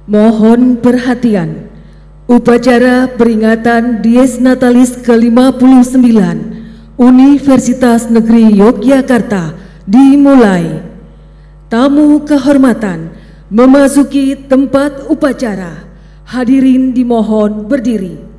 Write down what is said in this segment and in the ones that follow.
Mohon perhatian. Upacara peringatan Dies Natalis ke-59 Universitas Negeri Yogyakarta dimulai. Tamu kehormatan memasuki tempat upacara. Hadirin dimohon berdiri.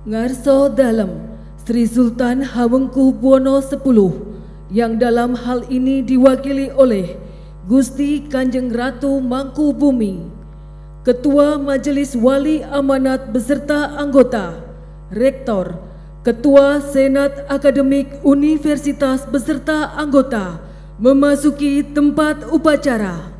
Ngarso Dalem Sri Sultan Hamengkubuwono X yang dalam hal ini diwakili oleh Gusti Kanjeng Ratu Mangkubumi, Ketua Majelis Wali Amanat beserta anggota, Rektor, Ketua Senat Akademik Universitas beserta anggota memasuki tempat upacara.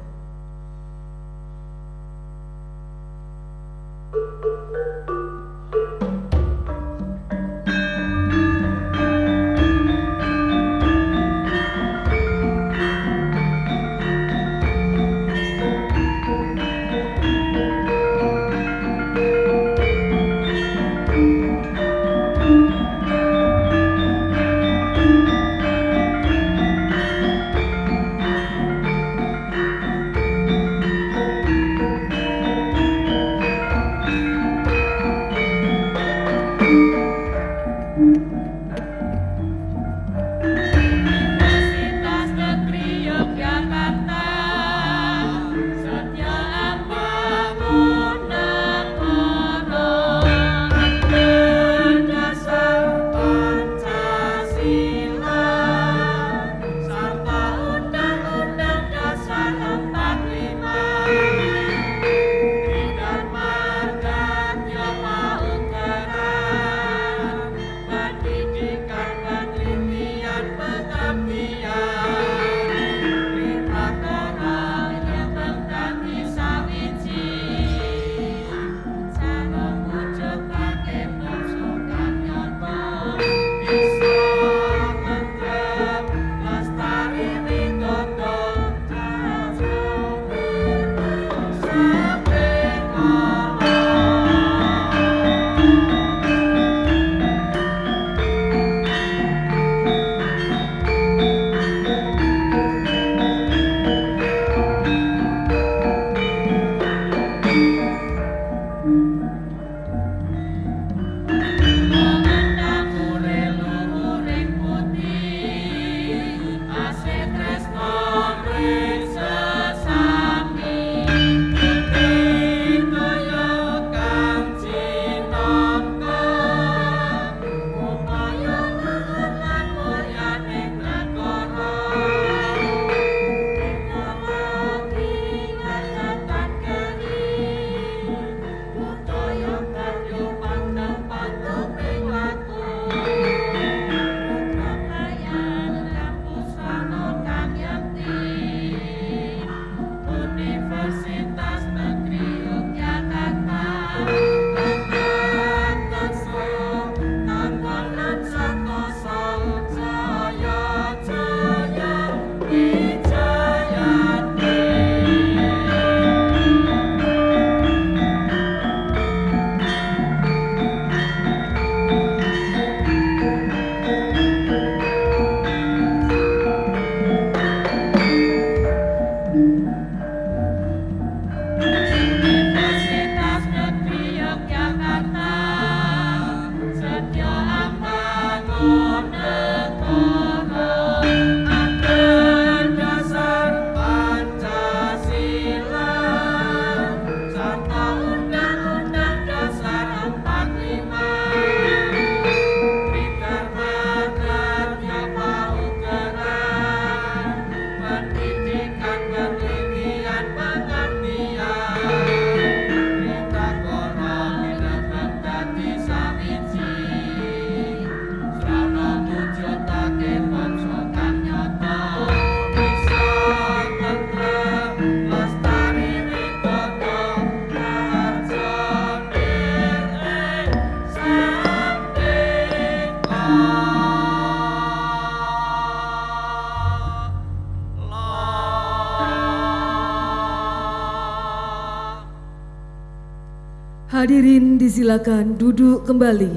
Hadirin disilakan duduk kembali.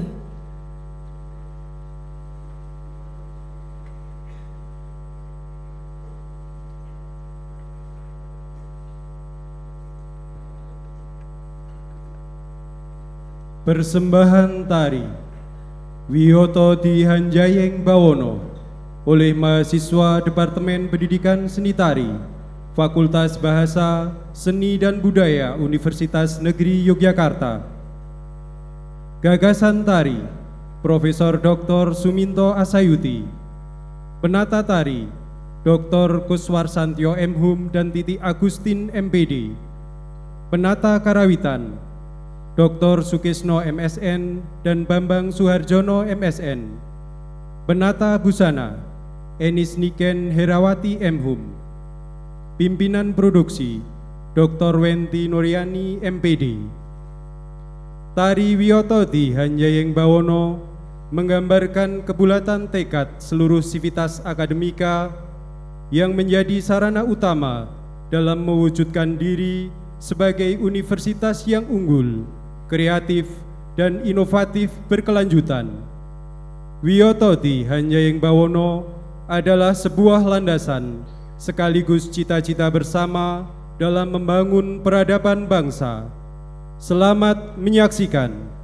Persembahan tari Wiyoto Di Hanjayeng Bawono oleh mahasiswa Departemen Pendidikan Seni Tari Fakultas Bahasa, Seni dan Budaya Universitas Negeri Yogyakarta. Gagasan tari Profesor Dr. Suminto Asayuti. Penata tari Dr. Kuswarsantyo M. Hum dan Titi Agustin MPD. Penata karawitan Dr. Sukisno MSN dan Bambang Suharjono MSN. Penata busana Enis Niken Herawati M. Hum. Pimpinan produksi Dr. Wenti Nuryani MPD. Tari Wiyoto Di Hanjayeng Bawono menggambarkan kebulatan tekad seluruh sivitas akademika yang menjadi sarana utama dalam mewujudkan diri sebagai universitas yang unggul, kreatif, dan inovatif berkelanjutan. Wiyoto Di Hanjayeng Bawono adalah sebuah landasan sekaligus cita-cita bersama dalam membangun peradaban bangsa. Selamat menyaksikan.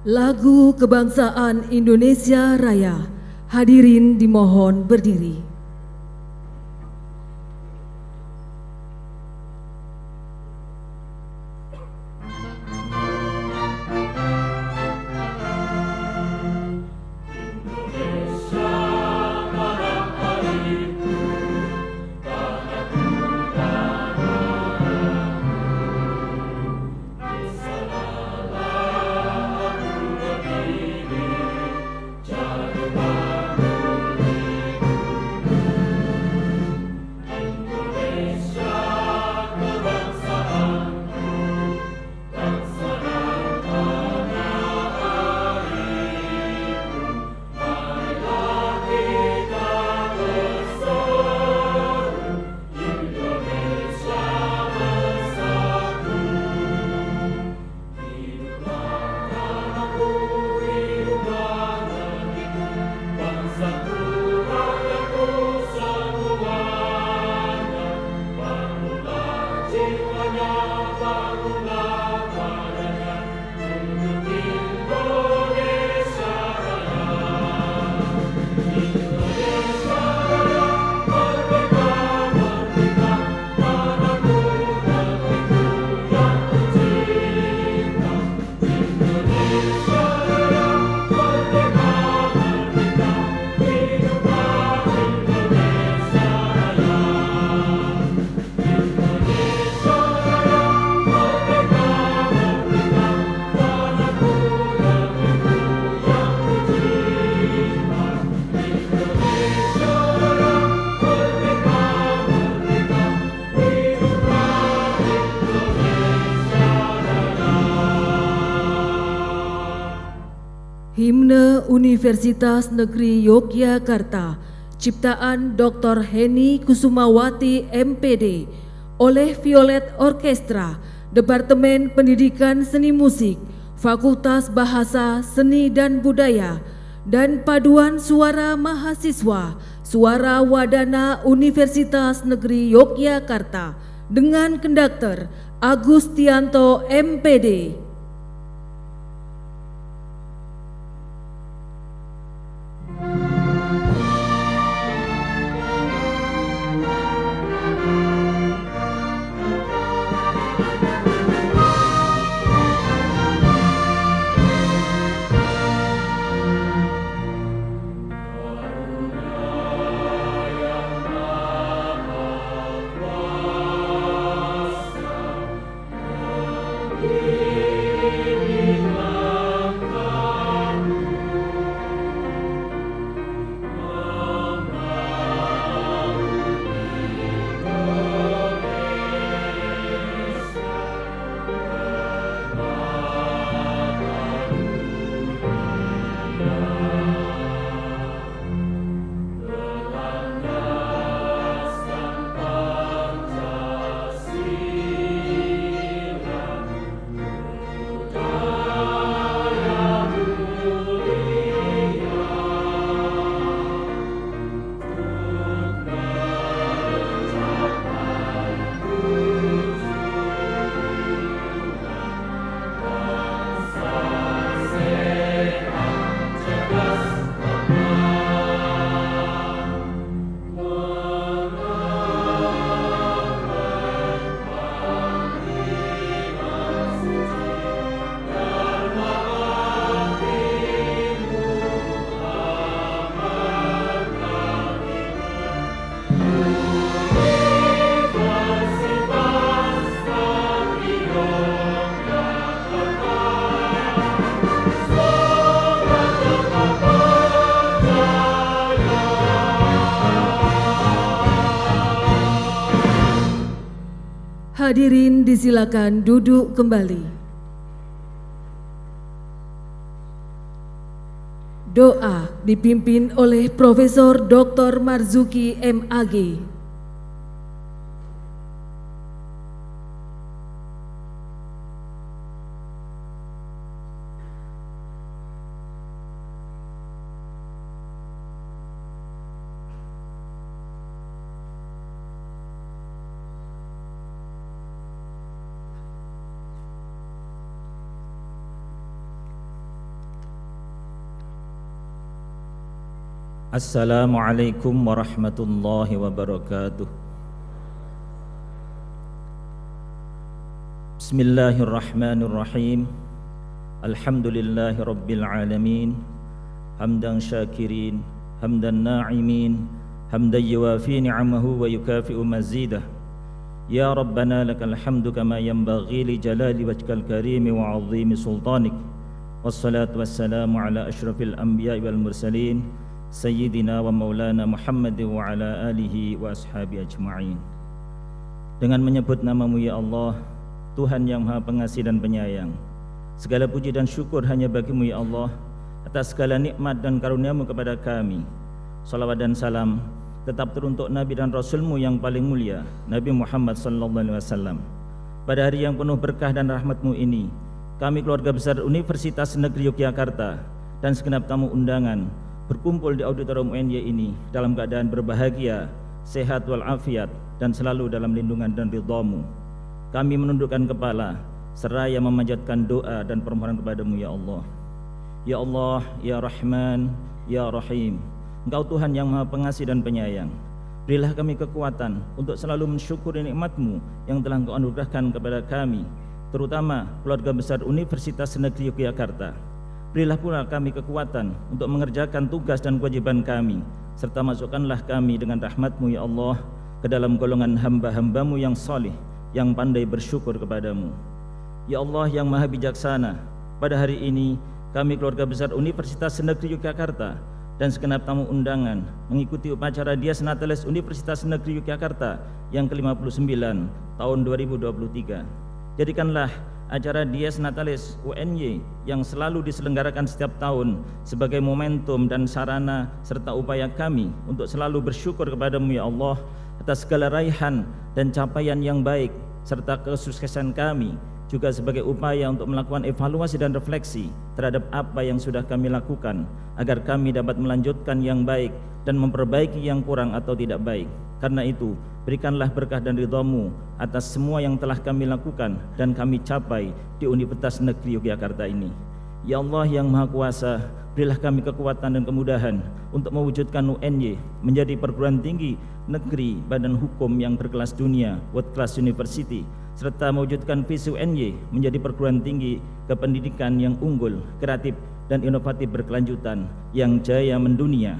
Lagu Kebangsaan Indonesia Raya. Hadirin dimohon berdiri. Himne Universitas Negeri Yogyakarta, ciptaan Dr. Heni Kusumawati MPD, oleh Violet Orkestra, Departemen Pendidikan Seni Musik, Fakultas Bahasa, Seni dan Budaya, dan Paduan Suara Mahasiswa, Suara Wadana Universitas Negeri Yogyakarta, dengan konduktor Agustianto MPD. Hadirin disilakan duduk kembali. Doa dipimpin oleh Profesor Dr. Marzuki MAG. Assalamualaikum warahmatullahi wabarakatuh. Bismillahirrahmanirrahim. Alhamdulillahi rabbil alamin. Hamdan syakirin, hamdan na'imin, hamdan yuwafi ni'amahu wa yukafi'u mazidah. Ya Rabbana lakal hamdu kama yanbaghi li jalali wajhikal karimi wa 'azimi sultanik. Wassalatu wassalamu ala asyrafil anbiya'i wal mursalin Sayyidina wa maulana Muhammad wa ala alihi wa ashabi ajma'in. Dengan menyebut namamu ya Allah, Tuhan yang maha pengasih dan penyayang, segala puji dan syukur hanya bagimu ya Allah atas segala nikmat dan karuniamu kepada kami. Salawat dan salam tetap teruntuk Nabi dan Rasulmu yang paling mulia, Nabi Muhammad SAW. Pada hari yang penuh berkah dan rahmatmu ini, kami keluarga besar Universitas Negeri Yogyakarta dan segenap tamu undangan berkumpul di auditorium UNY ini dalam keadaan berbahagia, sehat walafiat, dan selalu dalam lindungan dan ridha-Mu. Kami menundukkan kepala seraya memanjatkan doa dan permohonan kepadamu ya Allah. Ya Allah, ya Rahman, ya Rahim, Engkau Tuhan yang maha pengasih dan penyayang. Berilah kami kekuatan untuk selalu mensyukuri nikmat-Mu yang telah Engkau anugerahkan kepada kami, terutama keluarga besar Universitas Negeri Yogyakarta. Berilah pula kami kekuatan untuk mengerjakan tugas dan kewajiban kami, serta masukkanlah kami dengan rahmat-Mu ya Allah ke dalam golongan hamba-hamba-Mu yang salih, yang pandai bersyukur kepadamu. Ya Allah yang maha bijaksana, pada hari ini kami keluarga besar Universitas Negeri Yogyakarta dan segenap tamu undangan mengikuti upacara Dies Natalis Universitas Negeri Yogyakarta yang ke-59 tahun 2023. Jadikanlah acara Dies Natalis UNY yang selalu diselenggarakan setiap tahun sebagai momentum dan sarana serta upaya kami untuk selalu bersyukur kepadamu ya Allah atas segala raihan dan capaian yang baik serta kesuksesan kami, juga sebagai upaya untuk melakukan evaluasi dan refleksi terhadap apa yang sudah kami lakukan agar kami dapat melanjutkan yang baik dan memperbaiki yang kurang atau tidak baik. Karena itu, berikanlah berkah dan ridha-Mu atas semua yang telah kami lakukan dan kami capai di Universitas Negeri Yogyakarta ini. Ya Allah yang Maha Kuasa, berilah kami kekuatan dan kemudahan untuk mewujudkan UNY menjadi perguruan tinggi negeri badan hukum yang berkelas dunia, world class university, serta mewujudkan visi UNY menjadi perguruan tinggi kependidikan yang unggul, kreatif, dan inovatif berkelanjutan yang jaya mendunia.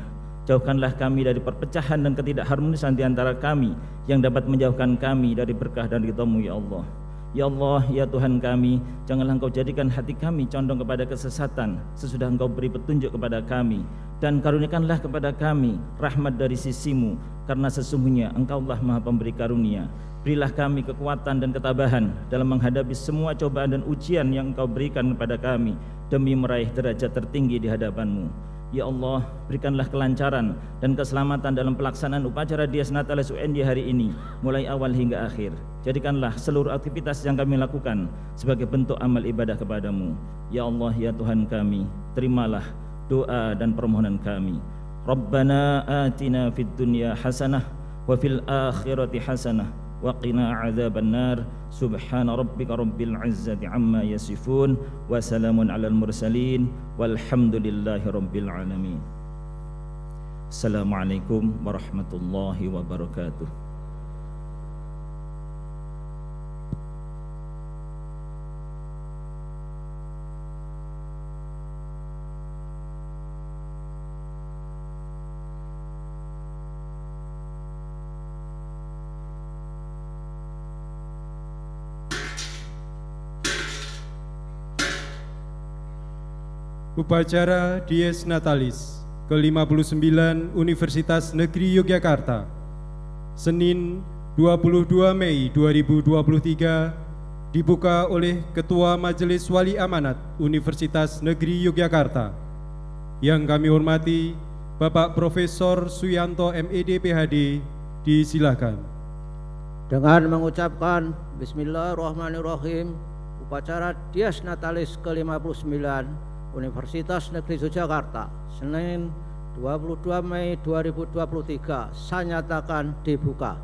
Jauhkanlah kami dari perpecahan dan ketidakharmonisan di antara kami yang dapat menjauhkan kami dari berkah dan ridha-Mu ya Allah. Ya Allah, ya Tuhan kami, janganlah Engkau jadikan hati kami condong kepada kesesatan sesudah Engkau beri petunjuk kepada kami, dan karuniakanlah kepada kami rahmat dari sisi-Mu, karena sesungguhnya Engkaulah Maha Pemberi karunia. Berilah kami kekuatan dan ketabahan dalam menghadapi semua cobaan dan ujian yang Engkau berikan kepada kami demi meraih derajat tertinggi di hadapan-Mu. Ya Allah, berikanlah kelancaran dan keselamatan dalam pelaksanaan upacara Dies Natalis UNY hari ini, mulai awal hingga akhir. Jadikanlah seluruh aktivitas yang kami lakukan sebagai bentuk amal ibadah kepadamu. Ya Allah, ya Tuhan kami, terimalah doa dan permohonan kami. Rabbana atina fid dunya hasanah wa fil akhirati hasanah wa qina adzabannar. Subhana rabbika rabbil izzati amma yasifun wa salamun alal mursalin walhamdulillahi rabbil alamin. Assalamualaikum warahmatullahi wabarakatuh. Upacara Dies Natalis ke-59 Universitas Negeri Yogyakarta, Senin 22 Mei 2023, dibuka oleh Ketua Majelis Wali Amanat Universitas Negeri Yogyakarta. Yang kami hormati Bapak Profesor Suyanto MED PhD, disilakan. Dengan mengucapkan Bismillahirrahmanirrahim, upacara Dies Natalis ke-59 Universitas Negeri Yogyakarta, Senin 22 Mei 2023, saya nyatakan dibuka.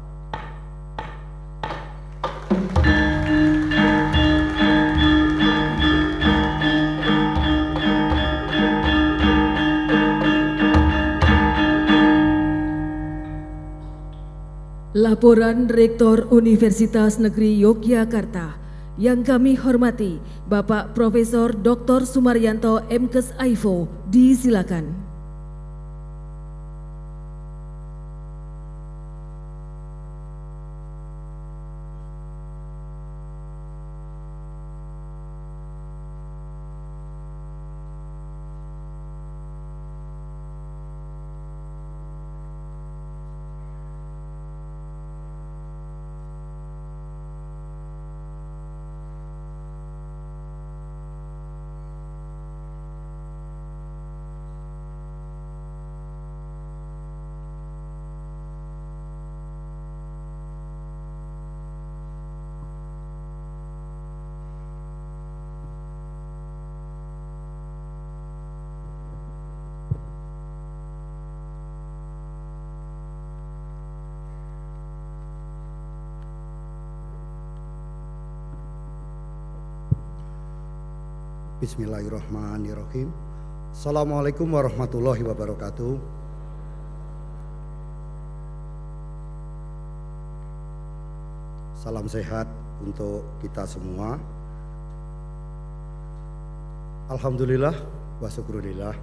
Laporan Rektor Universitas Negeri Yogyakarta yang kami hormati Bapak Profesor Dr. Sumaryanto MKes Aivo, disilakan. Bismillahirrahmanirrahim. Assalamualaikum warahmatullahi wabarakatuh. Salam sehat untuk kita semua. Alhamdulillah wa syukurillah.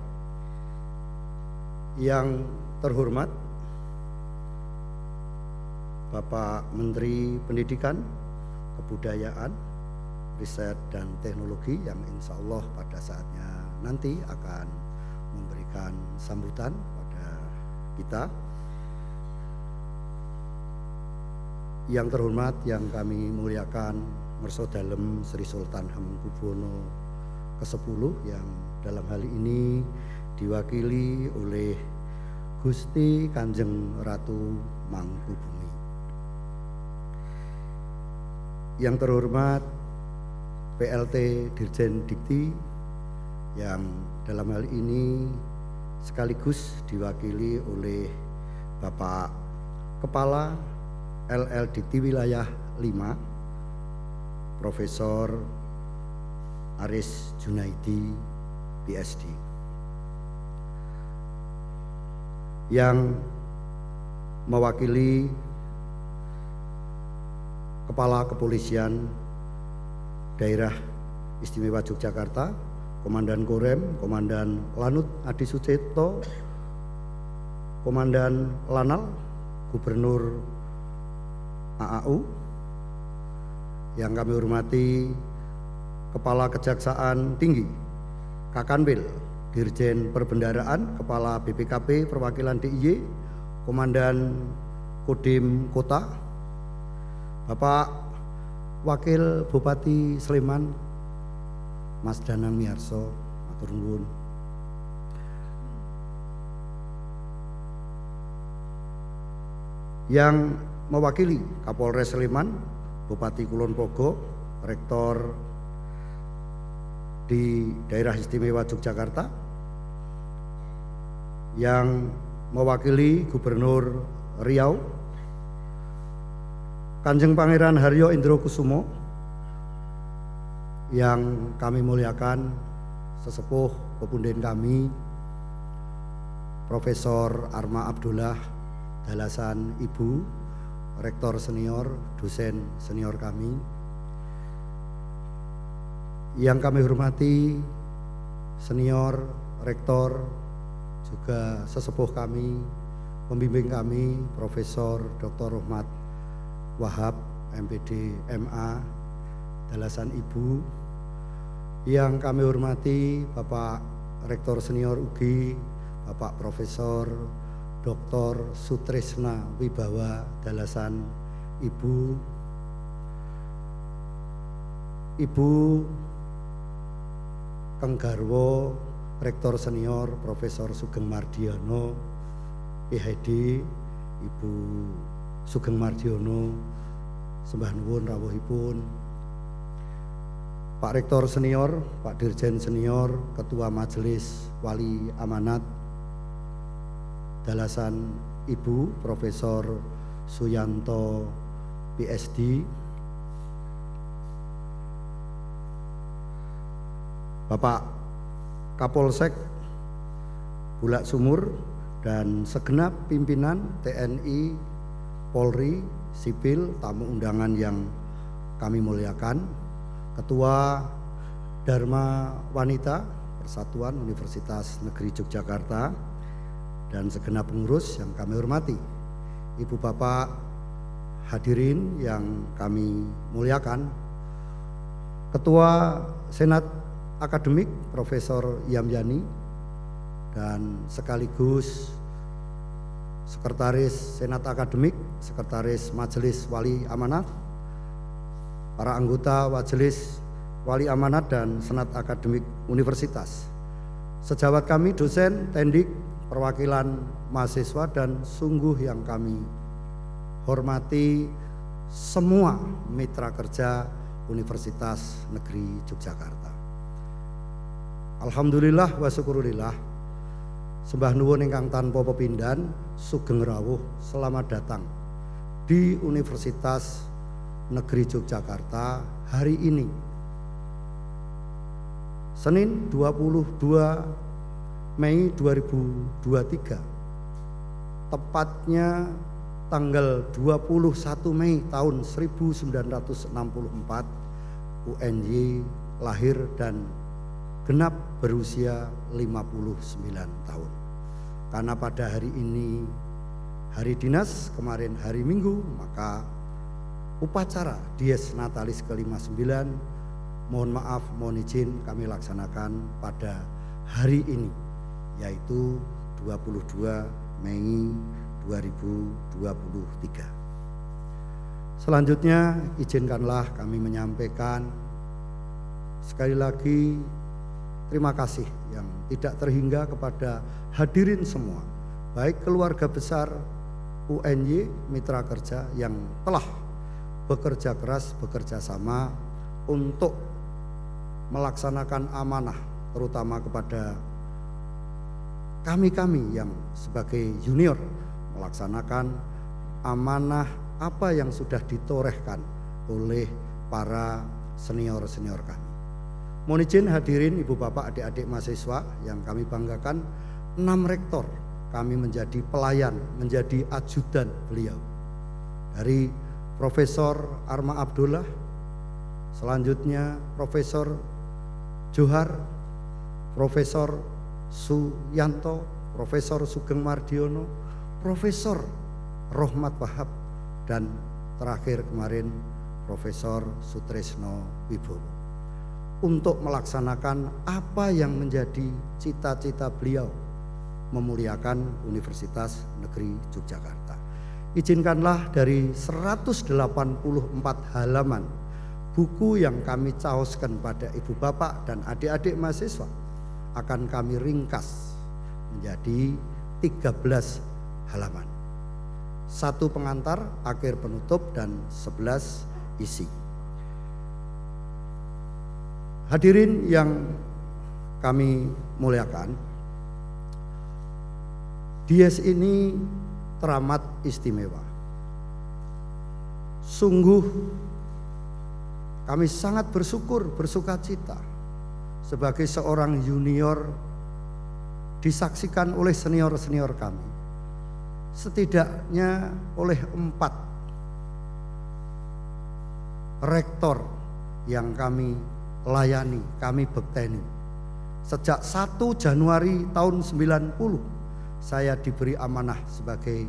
Yang terhormat Bapak Menteri Pendidikan, Kebudayaan, Riset dan Teknologi yang insya Allah pada saatnya nanti akan memberikan sambutan pada kita. Yang terhormat yang kami muliakan Merso Dalem Sri Sultan Hamengkubuwono ke-10 yang dalam hal ini diwakili oleh Gusti Kanjeng Ratu Mangkubumi. Yang terhormat PLT Dirjen Dikti yang dalam hal ini sekaligus diwakili oleh Bapak Kepala LL Dikti Wilayah 5 Profesor Aris Junaidi PSD. Yang mewakili Kepala Kepolisian Daerah Istimewa Yogyakarta, Komandan Korem, Komandan Lanut Adi Sucipto, Komandan Lanal, Gubernur AAU, yang kami hormati Kepala Kejaksaan Tinggi, Kakanwil, Dirjen Perbendaraan, Kepala BPKP Perwakilan DIY, Komandan Kodim Kota, Bapak Wakil Bupati Sleman, Mas Danang Miarso, matur nuwun. Yang mewakili Kapolres Sleman, Bupati Kulon Progo, Rektor di Daerah Istimewa Yogyakarta, yang mewakili Gubernur Riau, Kanjeng Pangeran Haryo Indro Kusumo, yang kami muliakan sesepuh pepunden kami Profesor Arma Abdullah Dalasan Ibu, Rektor Senior, Dosen Senior kami, yang kami hormati Senior, Rektor, juga sesepuh kami, pembimbing kami Profesor Dr. Rohmat Wahab, MPD MA, Dalasan Ibu, yang kami hormati Bapak Rektor Senior UGI, Bapak Profesor Dr. Sutrisna Wibawa Dalasan Ibu, Ibu Kenggarwo Rektor Senior Profesor Sugeng Mardiono, PhD, Ibu Sugeng Mardiono, sembah nuwun rawuhipun. Pak Rektor Senior, Pak Dirjen Senior, Ketua Majelis Wali Amanat Dalasan Ibu Profesor Suyanto PSD, Bapak Kapolsek Bulak Sumur dan segenap pimpinan TNI Polri, sipil, tamu undangan yang kami muliakan, Ketua Dharma Wanita Persatuan Universitas Negeri Yogyakarta, dan segenap pengurus yang kami hormati, Ibu Bapak hadirin yang kami muliakan, Ketua Senat Akademik Profesor Yamyani, dan sekaligus Sekretaris Senat Akademik, Sekretaris Majelis Wali Amanat, para anggota Majelis Wali Amanat dan Senat Akademik Universitas, sejawat kami dosen, tendik, perwakilan mahasiswa, dan sungguh yang kami hormati semua mitra kerja Universitas Negeri Yogyakarta. Alhamdulillah wa syukurillah, sembah nuwun ingkang tanpa pepindhan, sugeng rawuh, selamat datang di Universitas Negeri Yogyakarta hari ini, Senin 22 Mei 2023, tepatnya tanggal 21 Mei tahun 1964 UNY lahir dan genap berusia 59 tahun. Karena pada hari ini hari dinas, kemarin hari Minggu, maka upacara Dies Natalis ke-59 mohon maaf, mohon izin kami laksanakan pada hari ini, yaitu 22 Mei 2023. Selanjutnya izinkanlah kami menyampaikan sekali lagi terima kasih yang tidak terhingga kepada hadirin semua, baik keluarga besar UNY, mitra kerja yang telah bekerja keras, bekerja sama untuk melaksanakan amanah, terutama kepada kami-kami yang sebagai junior melaksanakan amanah apa yang sudah ditorehkan oleh para senior-senior kami. Mohon izin hadirin Ibu Bapak, adik-adik mahasiswa yang kami banggakan, 6 rektor kami menjadi pelayan, menjadi ajudan beliau. Dari Profesor Arma Abdullah, selanjutnya Profesor Johar, Profesor Suyanto, Profesor Sugeng Mardiono, Profesor Rohmat Wahab, dan terakhir kemarin Profesor Sutresno Wibowo, untuk melaksanakan apa yang menjadi cita-cita beliau, memuliakan Universitas Negeri Yogyakarta. Izinkanlah dari 184 halaman buku yang kami caoskan pada Ibu Bapak dan adik-adik mahasiswa akan kami ringkas menjadi 13 halaman. 1 pengantar, akhir penutup, dan 11 isi. Hadirin yang kami muliakan, Dies ini teramat istimewa. Sungguh kami sangat bersyukur, bersukacita sebagai seorang junior disaksikan oleh senior-senior kami, setidaknya oleh 4 rektor yang kami layani, kami bekteni. Sejak 1 Januari tahun 90 saya diberi amanah sebagai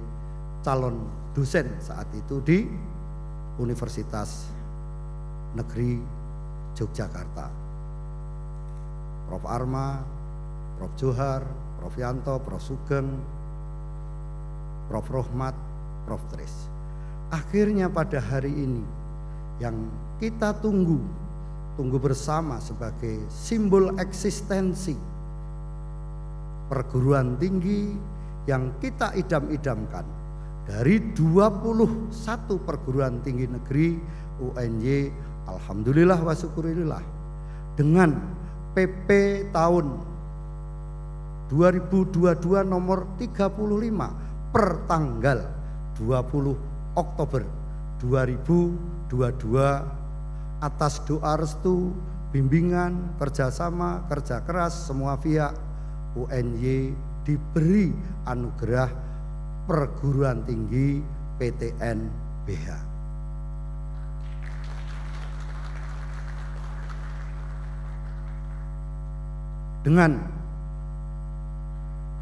calon dosen saat itu di Universitas Negeri Yogyakarta. Prof. Arma, Prof. Johar, Prof. Yanto, Prof. Sugeng, Prof. Rohmat, Prof. Tris. Akhirnya pada hari ini yang kita tunggu bersama sebagai simbol eksistensi perguruan tinggi yang kita idam-idamkan, dari 21 perguruan tinggi negeri UNY, alhamdulillah wa syukurillah, dengan PP tahun 2022 nomor 35 per tanggal 20 Oktober 2022, atas doa restu, bimbingan, kerjasama, kerja keras semua pihak, UNY diberi anugerah perguruan tinggi PTN BH. Dengan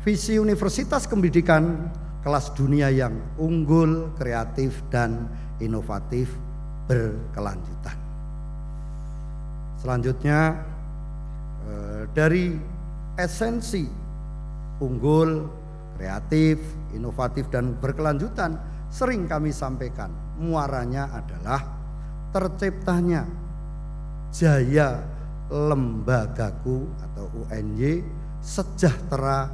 visi Universitas Pendidikan kelas dunia yang unggul, kreatif, dan inovatif berkelanjutan. Selanjutnya, dari esensi unggul, kreatif, inovatif, dan berkelanjutan sering kami sampaikan, muaranya adalah terciptanya jaya lembagaku atau UNY, sejahtera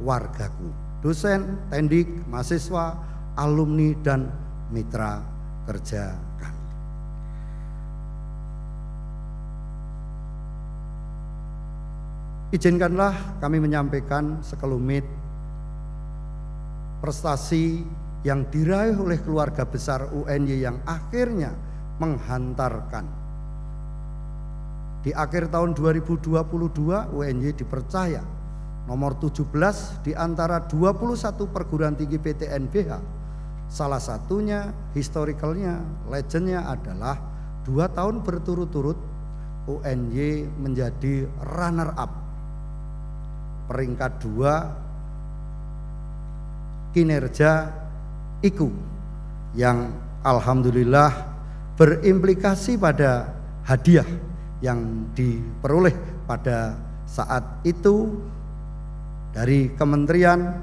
wargaku, dosen, tendik, mahasiswa, alumni, dan mitra kerja kami. Izinkanlah kami menyampaikan sekelumit prestasi yang diraih oleh keluarga besar UNY yang akhirnya menghantarkan di akhir tahun 2022 UNY dipercaya nomor 17 di antara 21 perguruan tinggi PTN BH. Salah satunya, historicalnya, legendnya adalah 2 tahun berturut-turut UNY menjadi runner up peringkat 2 kinerja IKU yang alhamdulillah berimplikasi pada hadiah yang diperoleh pada saat itu dari kementerian.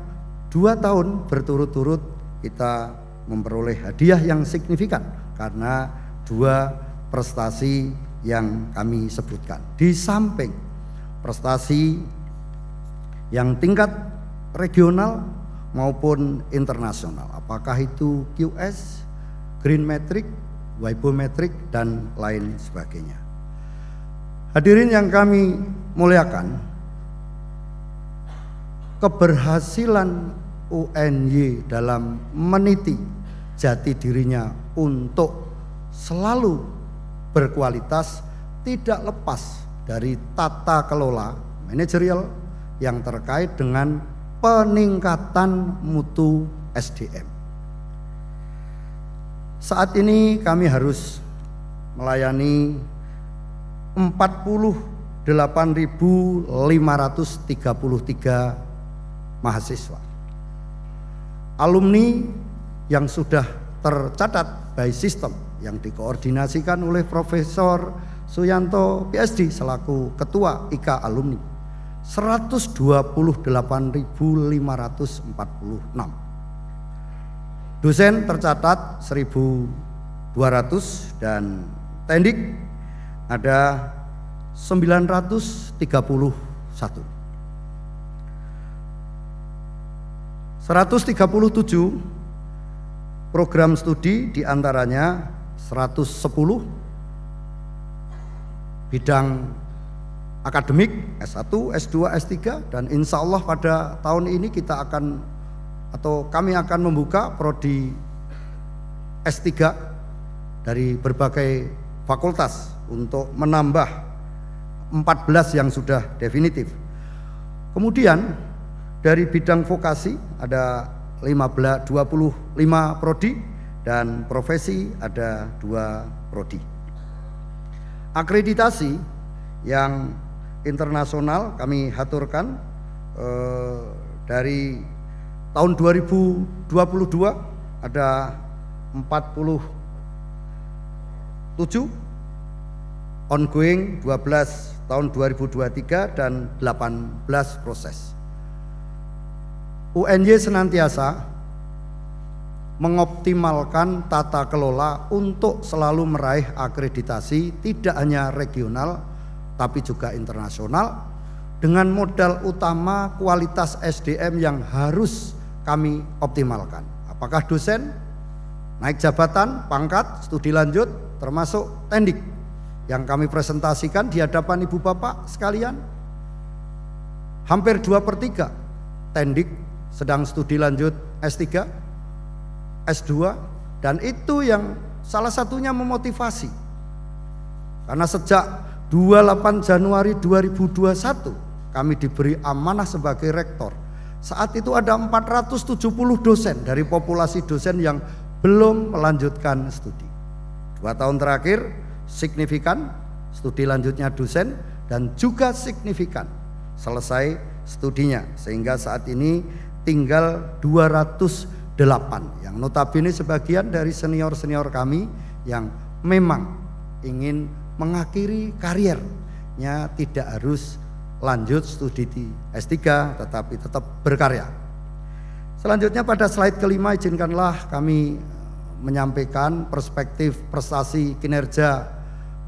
2 tahun berturut-turut kita memperoleh hadiah yang signifikan karena 2 prestasi yang kami sebutkan. Di samping prestasi yang tingkat regional maupun internasional, apakah itu QS, Green Metric, Weibo Metric, dan lain sebagainya. Hadirin yang kami muliakan, keberhasilan UNY dalam meniti jati dirinya untuk selalu berkualitas tidak lepas dari tata kelola manajerial yang terkait dengan peningkatan mutu SDM. Saat ini kami harus melayani 48.533 mahasiswa. Alumni yang sudah tercatat by system yang dikoordinasikan oleh Profesor Suyanto PhD selaku Ketua IKA Alumni 128.546. Dosen tercatat 1.200 dan tendik ada 931. 137 program studi diantaranya 110 bidang akademik S1, S2, S3, dan insya Allah pada tahun ini kita akan atau kami akan membuka prodi S3 dari berbagai fakultas untuk menambah 14 yang sudah definitif. Kemudian dari bidang vokasi ada 25 prodi dan profesi ada 2 prodi. Akreditasi yang internasional kami haturkan dari tahun 2022 ada 47, ongoing 12 tahun 2023 dan 18 proses. UNY senantiasa mengoptimalkan tata kelola untuk selalu meraih akreditasi tidak hanya regional tapi juga internasional dengan modal utama kualitas SDM yang harus kami optimalkan. Apakah dosen, naik jabatan, pangkat, studi lanjut, termasuk tendik yang kami presentasikan di hadapan ibu bapak sekalian. Hampir 2/3 tendik sedang studi lanjut S3, S2, dan itu yang salah satunya memotivasi. Karena sejak 28 Januari 2021 kami diberi amanah sebagai rektor. Saat itu ada 470 dosen dari populasi dosen yang belum melanjutkan studi. 2 tahun terakhir signifikan studi lanjutnya dosen dan juga signifikan selesai studinya, sehingga saat ini tinggal 208 yang notabene sebagian dari senior-senior kami yang memang ingin mengakhiri karirnya, tidak harus lanjut studi di S3 tetapi tetap berkarya. Selanjutnya pada slide kelima izinkanlah kami menyampaikan perspektif prestasi kinerja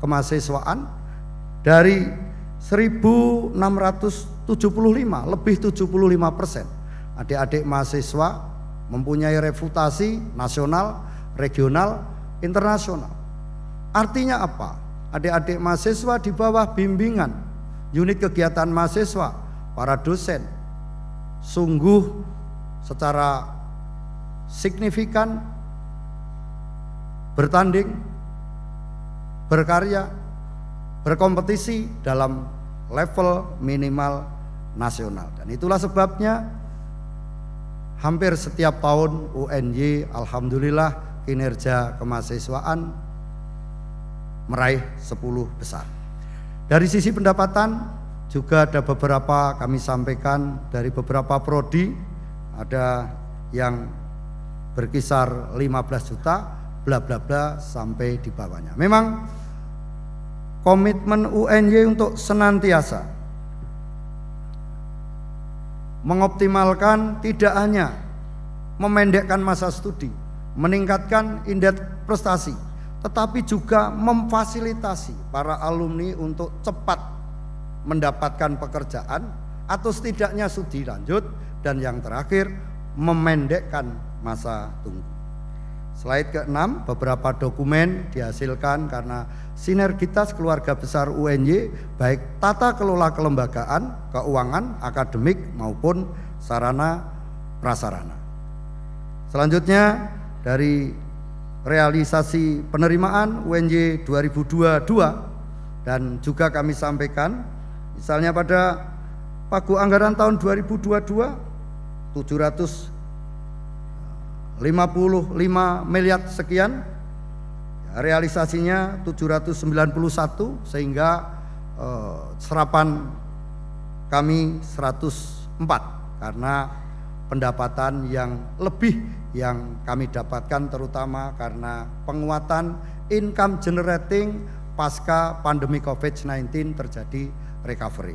kemahasiswaan dari 1.675 lebih 75% adik-adik mahasiswa mempunyai reputasi nasional, regional, internasional. Artinya apa? Adik-adik mahasiswa di bawah bimbingan unit kegiatan mahasiswa, para dosen sungguh secara signifikan bertanding, berkarya, berkompetisi dalam level minimal nasional. Dan itulah sebabnya hampir setiap tahun UNY alhamdulillah kinerja kemahasiswaan meraih 10 besar. Dari sisi pendapatan juga ada beberapa kami sampaikan dari beberapa prodi, ada yang berkisar 15 juta bla bla bla sampai di bawahnya. Memang komitmen UNY untuk senantiasa mengoptimalkan tidak hanya memendekkan masa studi, meningkatkan indeks prestasi, tetapi juga memfasilitasi para alumni untuk cepat mendapatkan pekerjaan atau setidaknya studi lanjut, dan yang terakhir memendekkan masa tunggu. Slide ke-6, beberapa dokumen dihasilkan karena sinergitas keluarga besar UNY, baik tata kelola kelembagaan, keuangan, akademik maupun sarana prasarana. Selanjutnya dari realisasi penerimaan UNY 2022 dan juga kami sampaikan misalnya pada pagu anggaran tahun 2022 755 miliar sekian, realisasinya 791 sehingga serapan kami 104 karena pendapatan yang lebih yang kami dapatkan terutama karena penguatan income generating pasca pandemi COVID-19 terjadi recovery.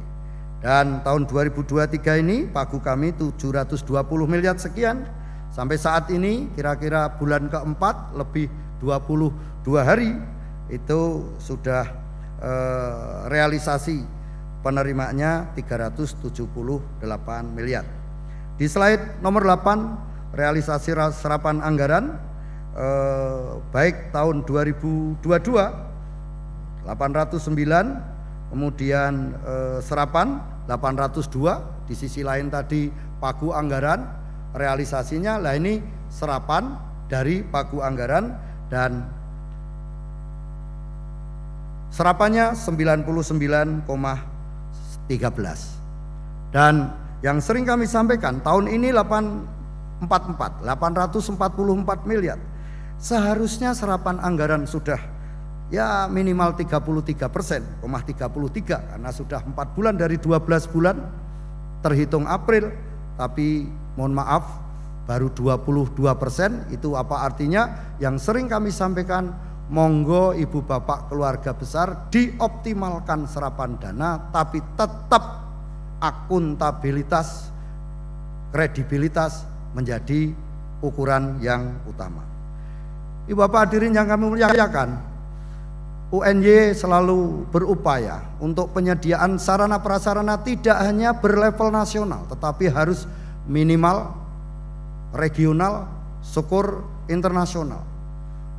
Dan tahun 2023 ini pagu kami 720 miliar sekian. Sampai saat ini kira-kira bulan keempat lebih 22 hari itu sudah realisasi penerimanya 378 miliar. Di slide nomor 8 realisasi serapan anggaran baik tahun 2022 809, kemudian serapan 802, di sisi lain tadi pagu anggaran realisasinya, lah ini serapan dari pagu anggaran dan serapannya 99,13. Dan yang sering kami sampaikan tahun ini 844 miliar. Seharusnya serapan anggaran sudah ya minimal 33%, 33 karena sudah 4 bulan dari 12 bulan terhitung April, tapi mohon maaf baru 22%. Itu apa artinya? Yang sering kami sampaikan, monggo ibu bapak keluarga besar dioptimalkan serapan dana, tapi tetap akuntabilitas, kredibilitas menjadi ukuran yang utama. Ibu bapak hadirin yang kami muliakan, UNY selalu berupaya untuk penyediaan sarana prasarana tidak hanya berlevel nasional, tetapi harus minimal regional, syukur internasional.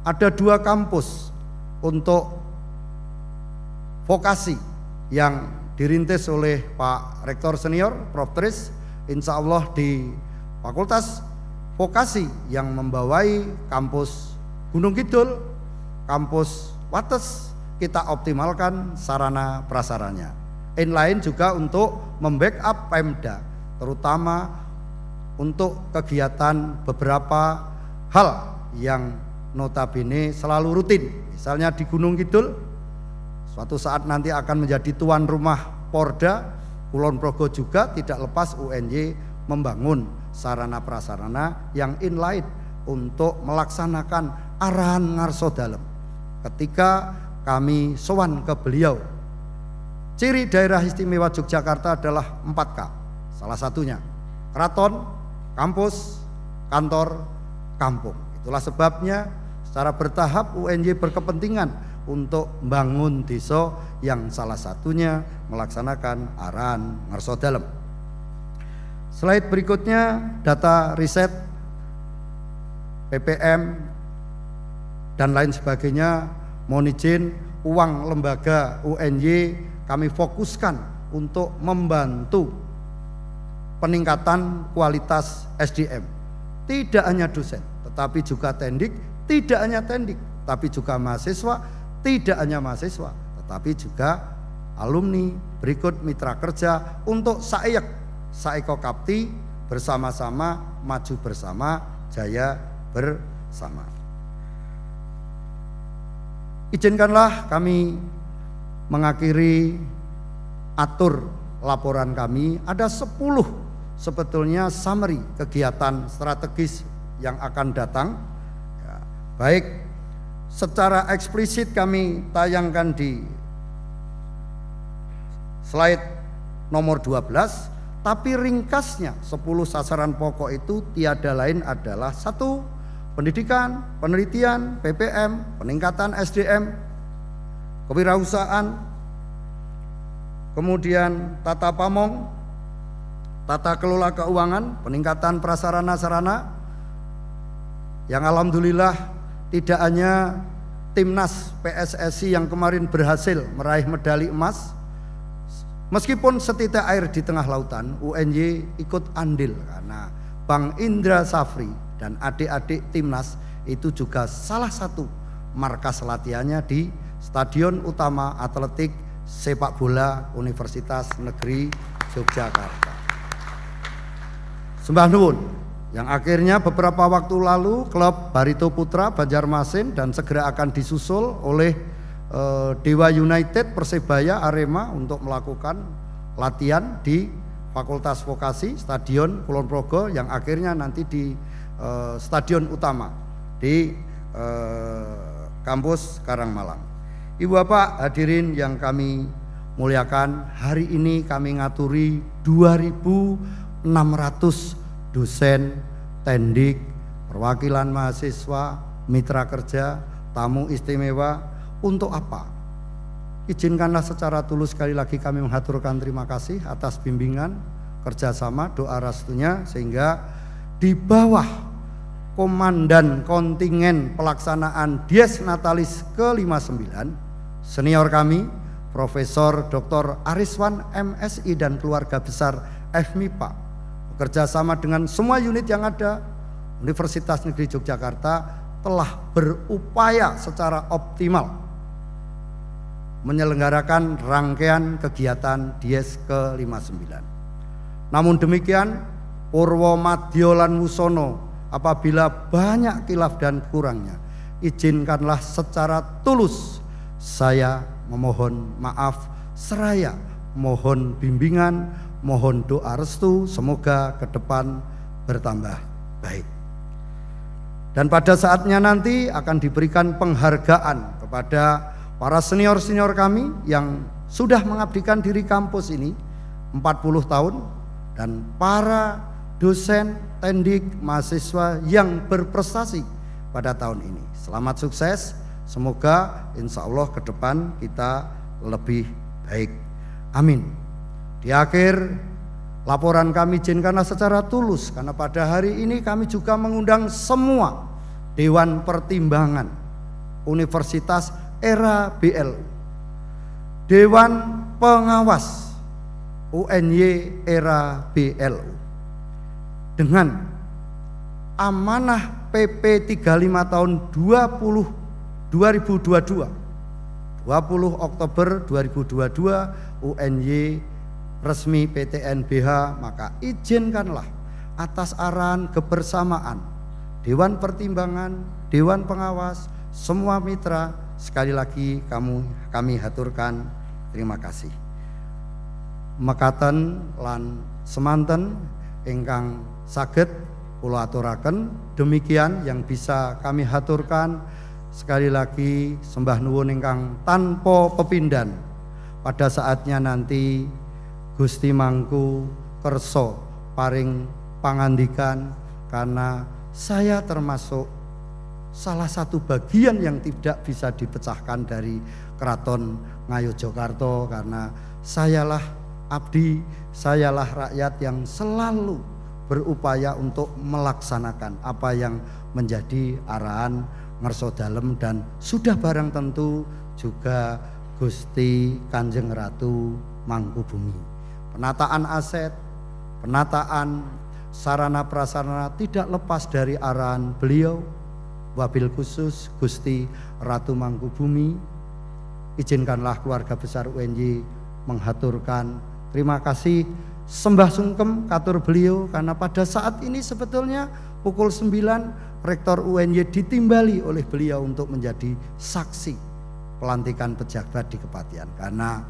Ada 2 kampus untuk vokasi yang dirintis oleh Pak Rektor Senior Prof. Tris, insya Allah di Fakultas Vokasi yang membawai kampus Gunung Kidul, kampus Wates, kita optimalkan sarana prasaranya. Inline juga untuk membackup Pemda, terutama untuk kegiatan beberapa hal yang notabene selalu rutin. Misalnya di Gunung Kidul, suatu saat nanti akan menjadi tuan rumah Porda. Kulon Progo juga tidak lepas UNY membangun sarana prasarana yang inline untuk melaksanakan arahan ngarso dalem. Ketika kami sowan ke beliau, ciri daerah istimewa Yogyakarta adalah 4K. Salah satunya keraton, kampus, kantor, kampung. Itulah sebabnya secara bertahap UNY berkepentingan untuk membangun desa yang salah satunya melaksanakan arahan ngarso dalem. Slide berikutnya data riset PPM dan lain sebagainya. Mohon izin, uang lembaga UNY kami fokuskan untuk membantu peningkatan kualitas SDM. Tidak hanya dosen, tetapi juga tendik, tidak hanya tendik, tapi juga mahasiswa. Tidak hanya mahasiswa, tetapi juga alumni, berikut mitra kerja untuk Saeko Kapti, bersama-sama, maju bersama, jaya bersama. Izinkanlah kami mengakhiri atur laporan kami. Ada 10 sebetulnya summary kegiatan strategis yang akan datang. Ya, baik secara eksplisit kami tayangkan di slide nomor 12, tapi ringkasnya 10 sasaran pokok itu tiada lain adalah 1. Pendidikan, penelitian, PPM, peningkatan SDM, kewirausahaan, kemudian tata pamong, tata kelola keuangan, peningkatan prasarana-sarana, yang alhamdulillah tidak hanya timnas PSSI yang kemarin berhasil meraih medali emas, meskipun setitik air di tengah lautan, UNY ikut andil karena Bang Indra Safri dan adik-adik timnas itu juga salah satu markas latihannya di Stadion Utama Atletik Sepak Bola Universitas Negeri Yogyakarta. Sembah nuwun. Yang akhirnya beberapa waktu lalu klub Barito Putra Banjarmasin dan segera akan disusul oleh Dewa United, Persebaya, Arema untuk melakukan latihan di Fakultas Vokasi Stadion Kulon Progo yang akhirnya nanti di Stadion Utama di kampus Karangmalang. Ibu Bapak hadirin yang kami muliakan, hari ini kami ngaturi 2.600 dosen, tendik, perwakilan mahasiswa, mitra kerja, tamu istimewa. Untuk apa? Izinkanlah secara tulus sekali lagi kami mengaturkan terima kasih atas bimbingan, kerjasama, doa restunya, sehingga di bawah komandan kontingen pelaksanaan Dies Natalis ke-59 senior kami Profesor Dr. Ariswan MSI dan keluarga besar FMIPA bekerja sama dengan semua unit yang ada, Universitas Negeri Yogyakarta telah berupaya secara optimal menyelenggarakan rangkaian kegiatan Dies ke-59. Namun demikian, Purwo Madya lan Wusono, apabila banyak khilaf dan kurangnya, izinkanlah secara tulus saya memohon maaf, seraya mohon bimbingan, mohon doa restu, semoga ke depan bertambah baik. Dan pada saatnya nanti akan diberikan penghargaan kepada para senior-senior kami yang sudah mengabdikan diri kampus ini 40 tahun dan para dosen, tendik, mahasiswa yang berprestasi pada tahun ini. Selamat sukses, semoga insya Allah ke depan kita lebih baik. Amin. Di akhir laporan kami izinkanlah secara tulus, karena pada hari ini kami juga mengundang semua Dewan Pertimbangan Universitas Era BLU, Dewan Pengawas UNY Era BLU, dengan amanah PP 35 tahun 2022, 20 Oktober 2022 UNY resmi PTNBH, maka izinkanlah atas arahan kebersamaan Dewan Pertimbangan, Dewan Pengawas, semua mitra, sekali lagi kami haturkan terima kasih. Mekaten lan semanten ingkang saged kula aturaken, demikian yang bisa kami haturkan. Sekali lagi sembah nuwun ingkang tanpa pepindhan. Pada saatnya nanti Gusti Mangku kersa paring pangandikan, karena saya termasuk salah satu bagian yang tidak bisa dipecahkan dari Keraton Ngayogyakarta, karena sayalah abdi, sayalah rakyat yang selalu berupaya untuk melaksanakan apa yang menjadi arahan ngerso dalem, dan sudah barang tentu juga Gusti Kanjeng Ratu Mangkubumi. Penataan aset, penataan sarana prasarana tidak lepas dari arahan beliau, wabil khusus Gusti Ratu Mangkubumi. Izinkanlah keluarga besar UNY menghaturkan terima kasih sembah sungkem katur beliau, karena pada saat ini sebetulnya pukul 9 Rektor UNY ditimbali oleh beliau untuk menjadi saksi pelantikan pejabat di Kepatihan, karena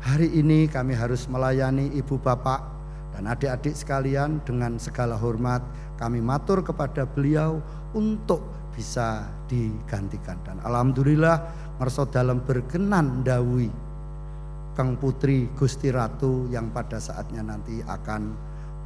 hari ini kami harus melayani ibu bapak dan adik-adik sekalian. Dengan segala hormat kami matur kepada beliau untuk bisa digantikan, dan alhamdulillah ngerso dalem berkenan dawuhi Kang Putri Gusti Ratu yang pada saatnya nanti akan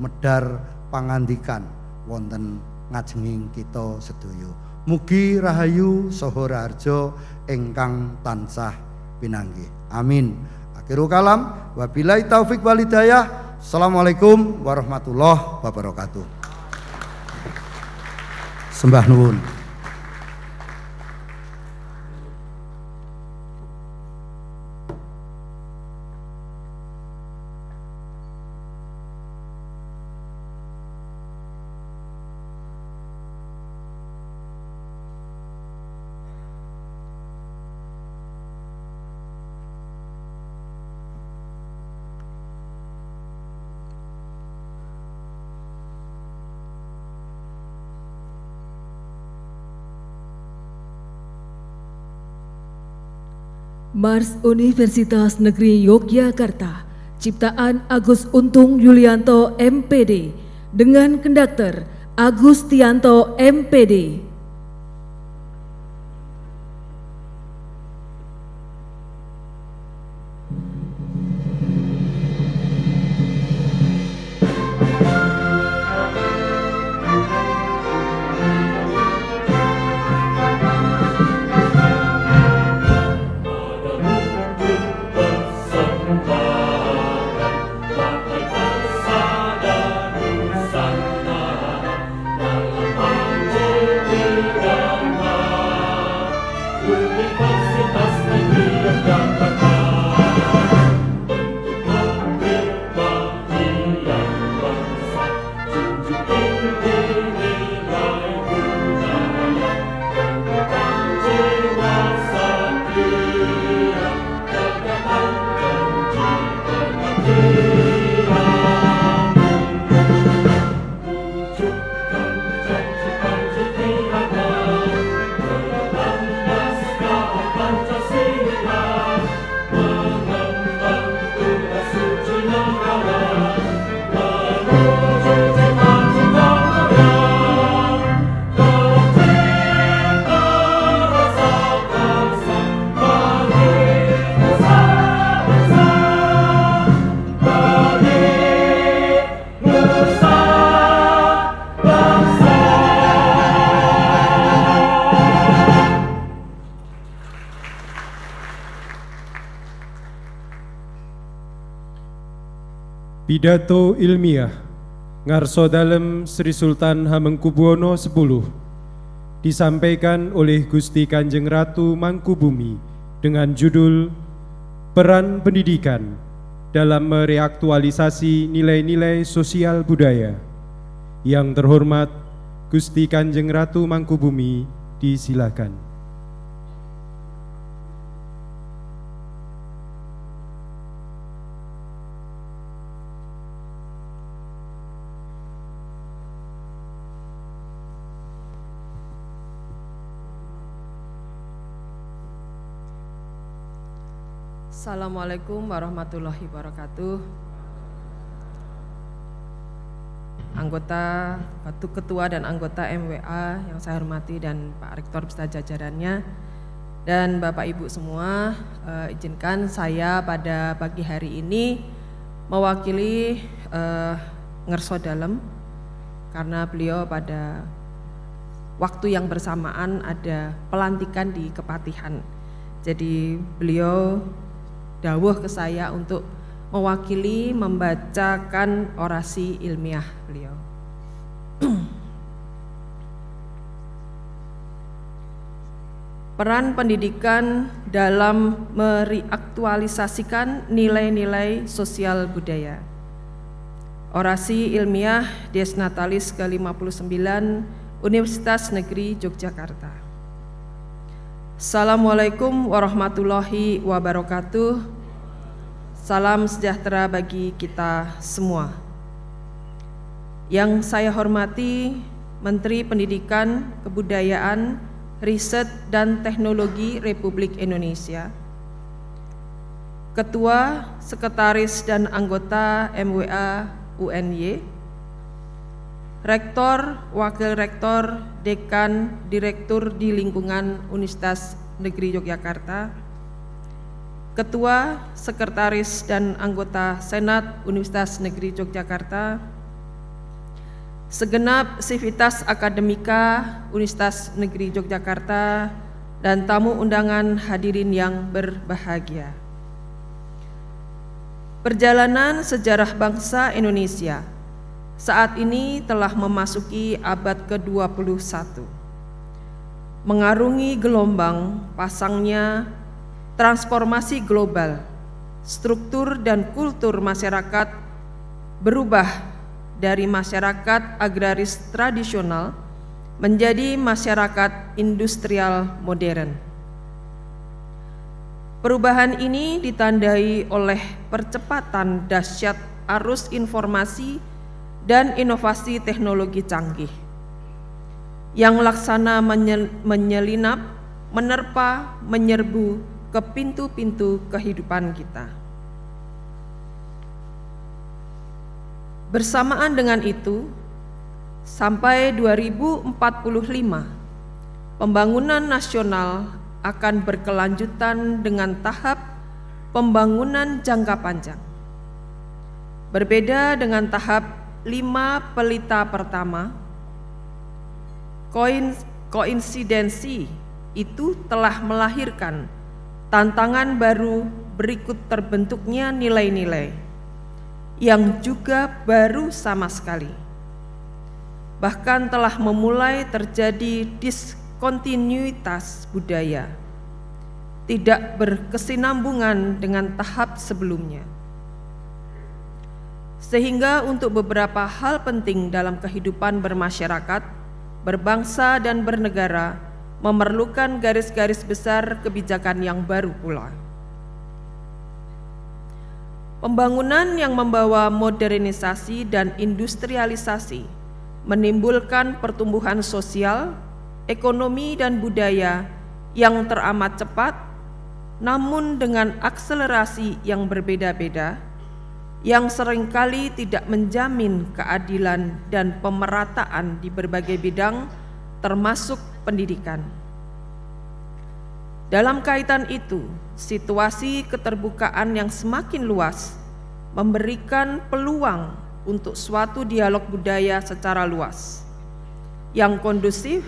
medar pangandikan wonten ngajenging kita sedaya. Mugi rahayu saha raharja ingkang tansah pinanggih. Amin. Akhirul kalam, wabillahi taufik wal hidayah. Assalamualaikum warahmatullahi wabarakatuh. Sembah nuwun. Mars Universitas Negeri Yogyakarta, ciptaan Agus Untung Yulianto MPD dengan konduktor Agustianto MPD. Pidato ilmiah ngarso dalem Sri Sultan Hamengkubuwono X disampaikan oleh Gusti Kanjeng Ratu Mangkubumi dengan judul Peran Pendidikan dalam mereaktualisasi nilai-nilai sosial budaya. Yang terhormat Gusti Kanjeng Ratu Mangkubumi, disilakan. Assalamualaikum warahmatullahi wabarakatuh. Anggota, Ketua dan anggota MWA yang saya hormati dan Pak Rektor beserta jajarannya dan Bapak Ibu semua, izinkan saya pada pagi hari ini mewakili Ngerso Dalem karena beliau pada waktu yang bersamaan ada pelantikan di Kepatihan. Jadi beliau dawuh ke saya untuk mewakili membacakan orasi ilmiah beliau. Peran pendidikan dalam mereaktualisasikan nilai-nilai sosial budaya. Orasi ilmiah Dies Natalis ke-59 Universitas Negeri Yogyakarta. Assalamualaikum warahmatullahi wabarakatuh. Salam sejahtera bagi kita semua. Yang saya hormati Menteri Pendidikan, Kebudayaan, Riset dan Teknologi Republik Indonesia, Ketua, Sekretaris dan anggota MWA UNY, Rektor, Wakil Rektor, Dekan, Direktur di lingkungan Universitas Negeri Yogyakarta, Ketua, Sekretaris dan anggota Senat Universitas Negeri Yogyakarta, segenap sivitas akademika Universitas Negeri Yogyakarta, dan tamu undangan hadirin yang berbahagia. Perjalanan sejarah bangsa Indonesia saat ini telah memasuki abad ke-21, mengarungi gelombang pasangnya transformasi global. Struktur dan kultur masyarakat berubah dari masyarakat agraris tradisional menjadi masyarakat industrial modern. Perubahan ini ditandai oleh percepatan dahsyat arus informasi dan inovasi teknologi canggih yang laksana menyelinap, menerpa, menyerbu ke pintu-pintu kehidupan kita. Bersamaan dengan itu, sampai 2045, pembangunan nasional akan berkelanjutan dengan tahap pembangunan jangka panjang. Berbeda dengan tahap 5 pelita pertama, koinsidensi itu telah melahirkan tantangan baru berikut terbentuknya nilai-nilai yang juga baru sama sekali. Bahkan telah memulai terjadi diskontinuitas budaya, tidak berkesinambungan dengan tahap sebelumnya. Sehingga untuk beberapa hal penting dalam kehidupan bermasyarakat, berbangsa dan bernegara memerlukan garis-garis besar kebijakan yang baru pula. Pembangunan yang membawa modernisasi dan industrialisasi menimbulkan pertumbuhan sosial, ekonomi dan budaya yang teramat cepat, namun dengan akselerasi yang berbeda-beda, yang seringkali tidak menjamin keadilan dan pemerataan di berbagai bidang, termasuk pendidikan. Dalam kaitan itu, situasi keterbukaan yang semakin luas memberikan peluang untuk suatu dialog budaya secara luas yang kondusif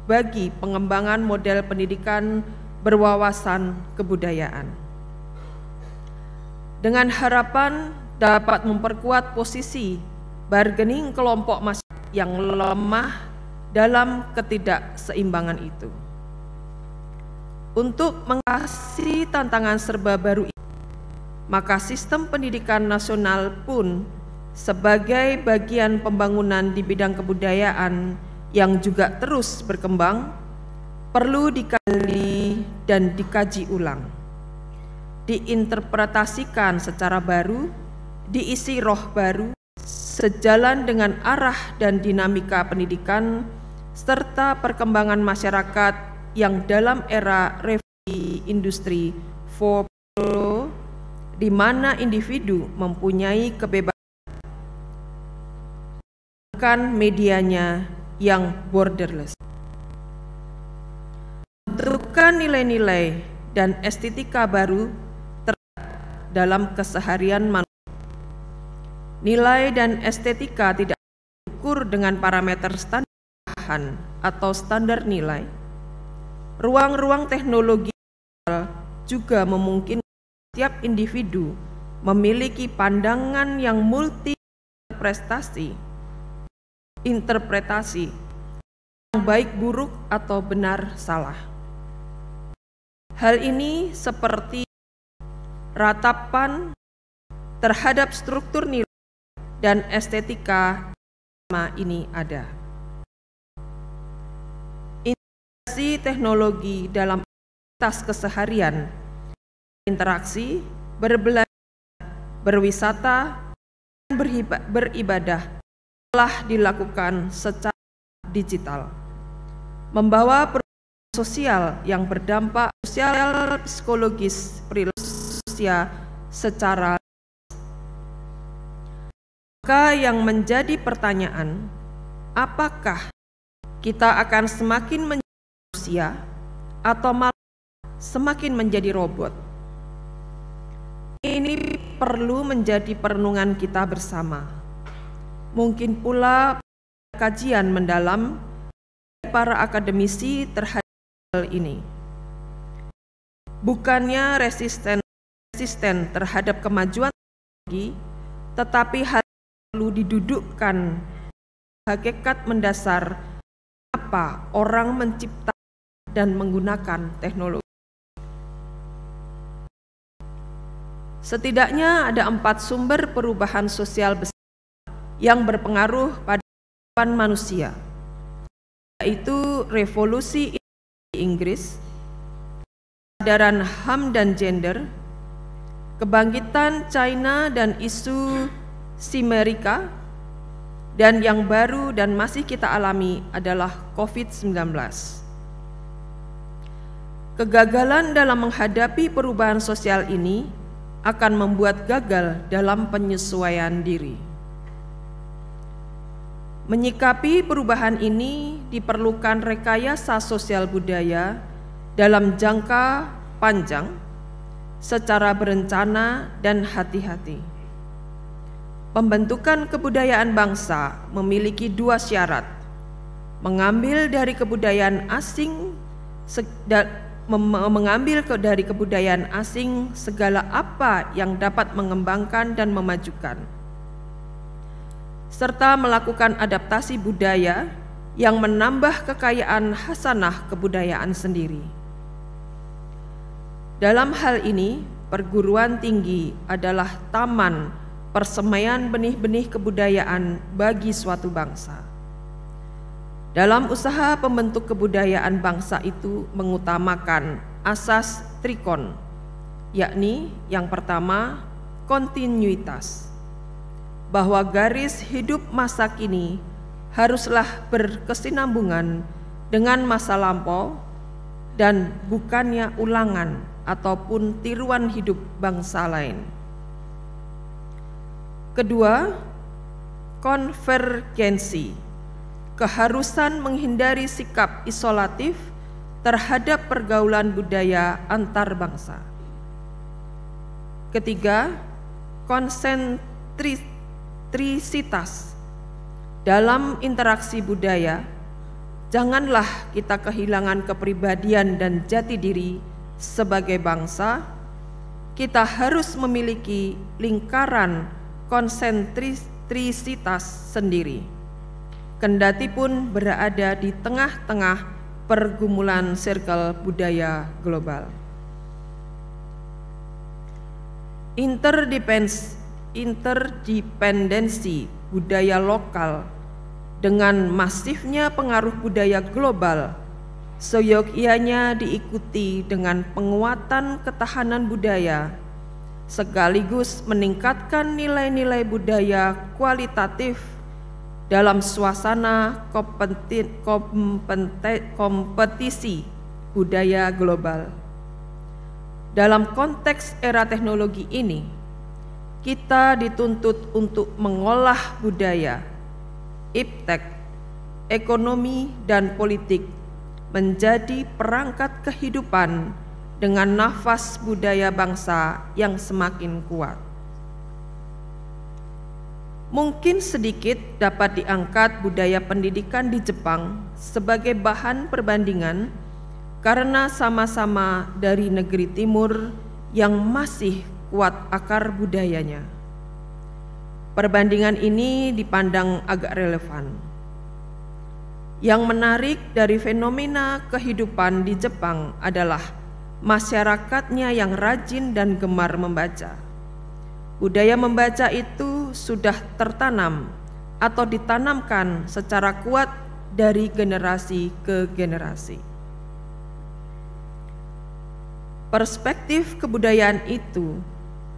bagi pengembangan model pendidikan berwawasan kebudayaan. Dengan harapan dapat memperkuat posisi bargaining kelompok masyarakat yang lemah dalam ketidakseimbangan itu. Untuk mengatasi tantangan serba baru ini, maka sistem pendidikan nasional pun sebagai bagian pembangunan di bidang kebudayaan yang juga terus berkembang, perlu dikali dan dikaji ulang, diinterpretasikan secara baru, diisi roh baru, sejalan dengan arah dan dinamika pendidikan serta perkembangan masyarakat yang dalam era revolusi industri 4.0 di mana individu mempunyai kebebasan medianya yang borderless. Menentukan nilai-nilai dan estetika baru dalam keseharian manusia. Nilai dan estetika tidak diukur dengan parameter standar atau standar nilai. Ruang-ruang teknologi juga memungkinkan setiap individu memiliki pandangan yang multi interpretasi yang baik buruk atau benar salah. Hal ini seperti ratapan terhadap struktur nilai dan estetika ini ada. Integrasi teknologi dalam aktivitas keseharian, interaksi, berbelanja, berwisata, dan beribadah telah dilakukan secara digital, membawa perubahan sosial yang berdampak sosial, psikologis, perilaku manusia secara. Maka yang menjadi pertanyaan, apakah kita akan semakin menjadi manusia atau malah semakin menjadi robot? Ini perlu menjadi perenungan kita bersama. Mungkin pula kajian mendalam para akademisi terhadap hal ini. Bukannya resisten terhadap kemajuan teknologi, tetapi hal perlu didudukkan hakikat mendasar apa orang menciptakan dan menggunakan teknologi. Setidaknya ada 4 sumber perubahan sosial besar yang berpengaruh pada kehidupan manusia, yaitu revolusi Inggris, kesadaran HAM dan gender, kebangkitan China dan isu Simerika, dan yang baru dan masih kita alami adalah COVID-19. Kegagalan dalam menghadapi perubahan sosial ini akan membuat gagal dalam penyesuaian diri. Menyikapi perubahan ini diperlukan rekayasa sosial budaya dalam jangka panjang, secara berencana dan hati-hati. Pembentukan kebudayaan bangsa memiliki 2 syarat: mengambil dari kebudayaan asing segala apa yang dapat mengembangkan dan memajukan, serta melakukan adaptasi budaya yang menambah kekayaan hasanah kebudayaan sendiri. Dalam hal ini, perguruan tinggi adalah taman persemaian benih-benih kebudayaan bagi suatu bangsa. Dalam usaha pembentuk kebudayaan bangsa itu mengutamakan asas trikon, yakni yang pertama, kontinuitas, bahwa garis hidup masa kini haruslah berkesinambungan dengan masa lampau dan bukannya ulangan ataupun tiruan hidup bangsa lain. Kedua, konvergensi, keharusan menghindari sikap isolatif terhadap pergaulan budaya antar bangsa. Ketiga, konsentrisitas dalam interaksi budaya. Janganlah kita kehilangan kepribadian dan jati diri sebagai bangsa. Kita harus memiliki lingkaran konsentrisitas sendiri, kendati pun berada di tengah-tengah pergumulan sirkel budaya global. Interdependensi budaya lokal dengan masifnya pengaruh budaya global seyogyanya diikuti dengan penguatan ketahanan budaya sekaligus meningkatkan nilai-nilai budaya kualitatif dalam suasana kompetisi budaya global. dalam konteks era teknologi ini, kita dituntut untuk mengolah budaya, iptek, ekonomi, dan politik menjadi perangkat kehidupan dengan nafas budaya bangsa yang semakin kuat. Mungkin sedikit dapat diangkat budaya pendidikan di Jepang sebagai bahan perbandingan karena sama-sama dari negeri timur yang masih kuat akar budayanya. Perbandingan ini dipandang agak relevan. Yang menarik dari fenomena kehidupan di Jepang adalah masyarakatnya yang rajin dan gemar membaca. Budaya membaca itu sudah tertanam atau ditanamkan secara kuat dari generasi ke generasi. Perspektif kebudayaan itu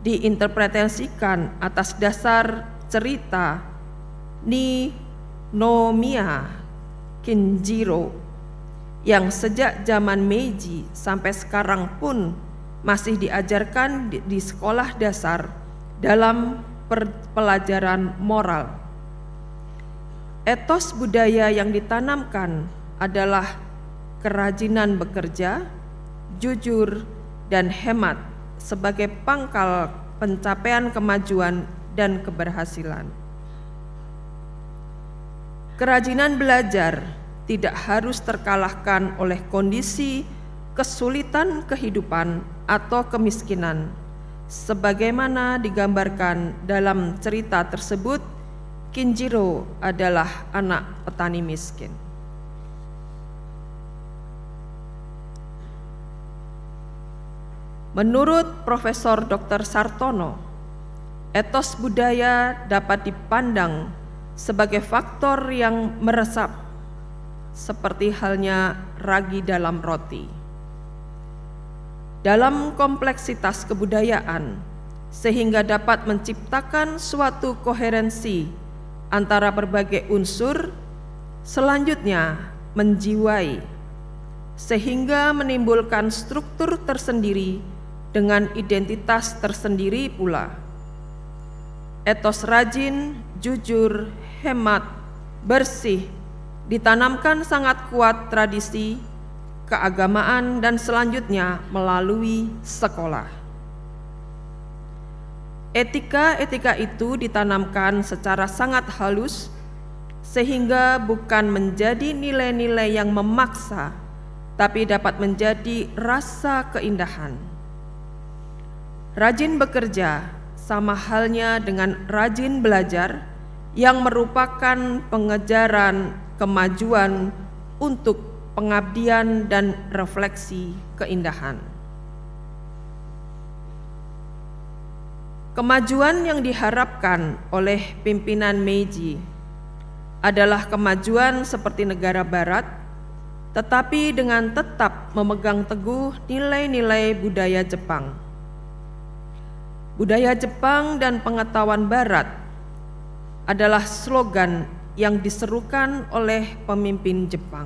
diinterpretasikan atas dasar cerita Ninomiya Kinjiro yang sejak zaman Meiji sampai sekarang pun masih diajarkan di sekolah dasar dalam pelajaran moral. Etos budaya yang ditanamkan adalah kerajinan bekerja, jujur, dan hemat sebagai pangkal pencapaian kemajuan dan keberhasilan. Kerajinan belajar tidak harus terkalahkan oleh kondisi kesulitan kehidupan atau kemiskinan, sebagaimana digambarkan dalam cerita tersebut. Kinjiro adalah anak petani miskin. Menurut Profesor Dr. Sartono, etos budaya dapat dipandang sebagai faktor yang meresap, seperti halnya ragi dalam roti. Dalam kompleksitas kebudayaan, sehingga dapat menciptakan suatu koherensi antara berbagai unsur, selanjutnya menjiwai, sehingga menimbulkan struktur tersendiri dengan identitas tersendiri pula. Etos rajin, jujur, hemat, bersih ditanamkan sangat kuat tradisi, keagamaan, dan selanjutnya melalui sekolah. Etika-etika itu ditanamkan secara sangat halus sehingga bukan menjadi nilai-nilai yang memaksa, tapi dapat menjadi rasa keindahan. Rajin bekerja sama halnya dengan rajin belajar yang merupakan pengejaran kemajuan untuk pengabdian dan refleksi keindahan. Kemajuan yang diharapkan oleh pimpinan Meiji adalah kemajuan seperti negara barat, tetapi dengan tetap memegang teguh nilai-nilai budaya Jepang. Budaya Jepang dan pengetahuan barat adalah slogan yang diserukan oleh pemimpin Jepang.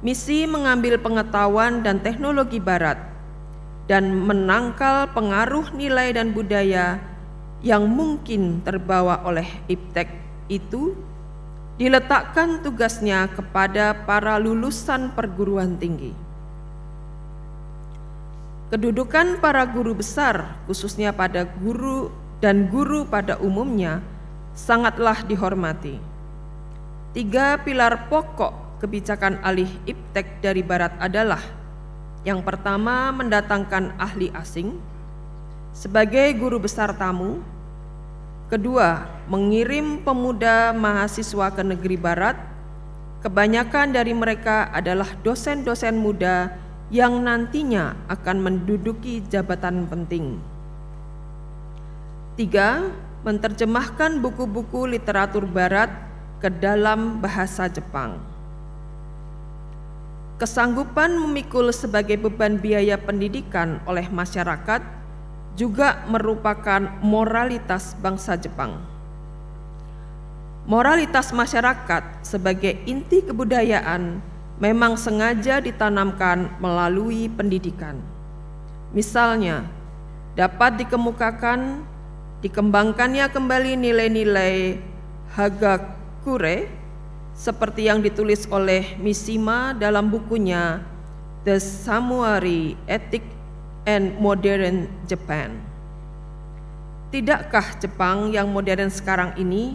Misi mengambil pengetahuan dan teknologi barat dan menangkal pengaruh nilai dan budaya yang mungkin terbawa oleh iptek itu diletakkan tugasnya kepada para lulusan perguruan tinggi. Kedudukan para guru besar, khususnya pada guru dan guru pada umumnya, sangatlah dihormati. 3 pilar pokok kebijakan alih iptek dari barat adalah: yang pertama, mendatangkan ahli asing sebagai guru besar tamu. Kedua, mengirim pemuda mahasiswa ke negeri barat. Kebanyakan dari mereka adalah dosen-dosen muda yang nantinya akan menduduki jabatan penting. 3, menerjemahkan buku-buku literatur barat ke dalam bahasa Jepang. Kesanggupan memikul sebagai beban biaya pendidikan oleh masyarakat juga merupakan moralitas bangsa Jepang. Moralitas masyarakat sebagai inti kebudayaan memang sengaja ditanamkan melalui pendidikan. Misalnya, dapat dikembangkannya kembali nilai-nilai Hagakure seperti yang ditulis oleh Mishima dalam bukunya The Samurai Ethic and Modern Japan. Tidakkah Jepang yang modern sekarang ini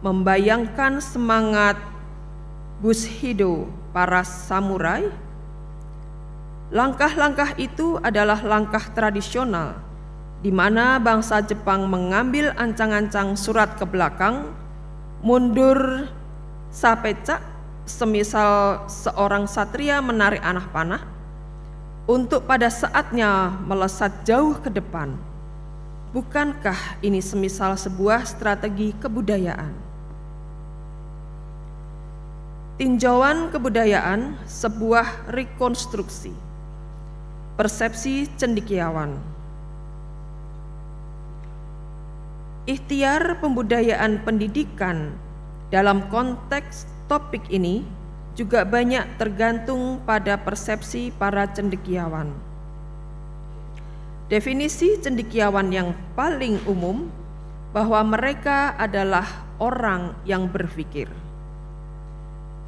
membayangkan semangat Bushido para samurai? Langkah-langkah itu adalah langkah tradisional di mana bangsa Jepang mengambil ancang-ancang surat ke belakang, mundur sapecak, semisal seorang satria menarik anak panah, untuk pada saatnya melesat jauh ke depan. Bukankah ini semisal sebuah strategi kebudayaan? Tinjauan kebudayaan, sebuah rekonstruksi. Persepsi cendekiawan. Ikhtiar pembudayaan pendidikan dalam konteks topik ini juga banyak tergantung pada persepsi para cendekiawan. Definisi cendekiawan yang paling umum bahwa mereka adalah orang yang berpikir.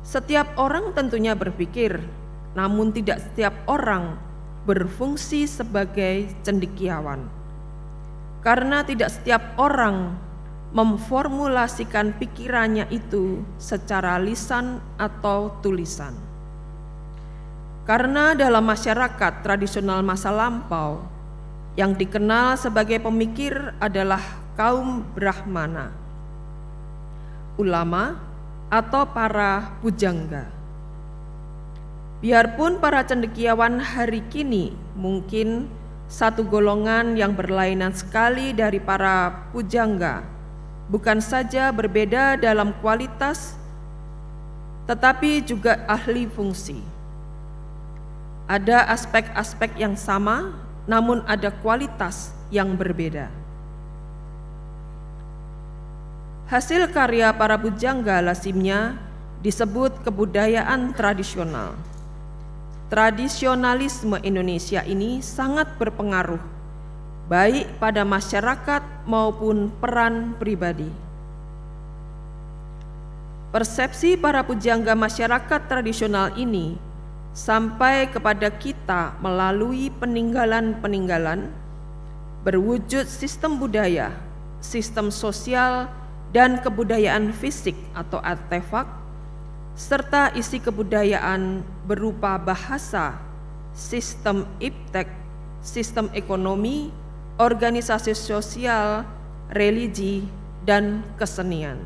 Setiap orang tentunya berpikir, namun tidak setiap orang berfungsi sebagai cendekiawan. Karena tidak setiap orang memformulasikan pikirannya itu secara lisan atau tulisan. Karena dalam masyarakat tradisional masa lampau, yang dikenal sebagai pemikir adalah kaum Brahmana, ulama, atau para pujangga. Biarpun para cendekiawan hari kini mungkin satu golongan yang berlainan sekali dari para pujangga, bukan saja berbeda dalam kualitas, tetapi juga ahli fungsi. Ada aspek-aspek yang sama, namun ada kualitas yang berbeda. Hasil karya para pujangga lazimnya disebut kebudayaan tradisional. Tradisionalisme Indonesia ini sangat berpengaruh baik pada masyarakat maupun peran pribadi. Persepsi para pujangga masyarakat tradisional ini sampai kepada kita melalui peninggalan-peninggalan, berwujud sistem budaya, sistem sosial, dan kebudayaan fisik atau artefak, serta isi kebudayaan berupa bahasa, sistem iptek, sistem ekonomi, organisasi sosial, religi, dan kesenian.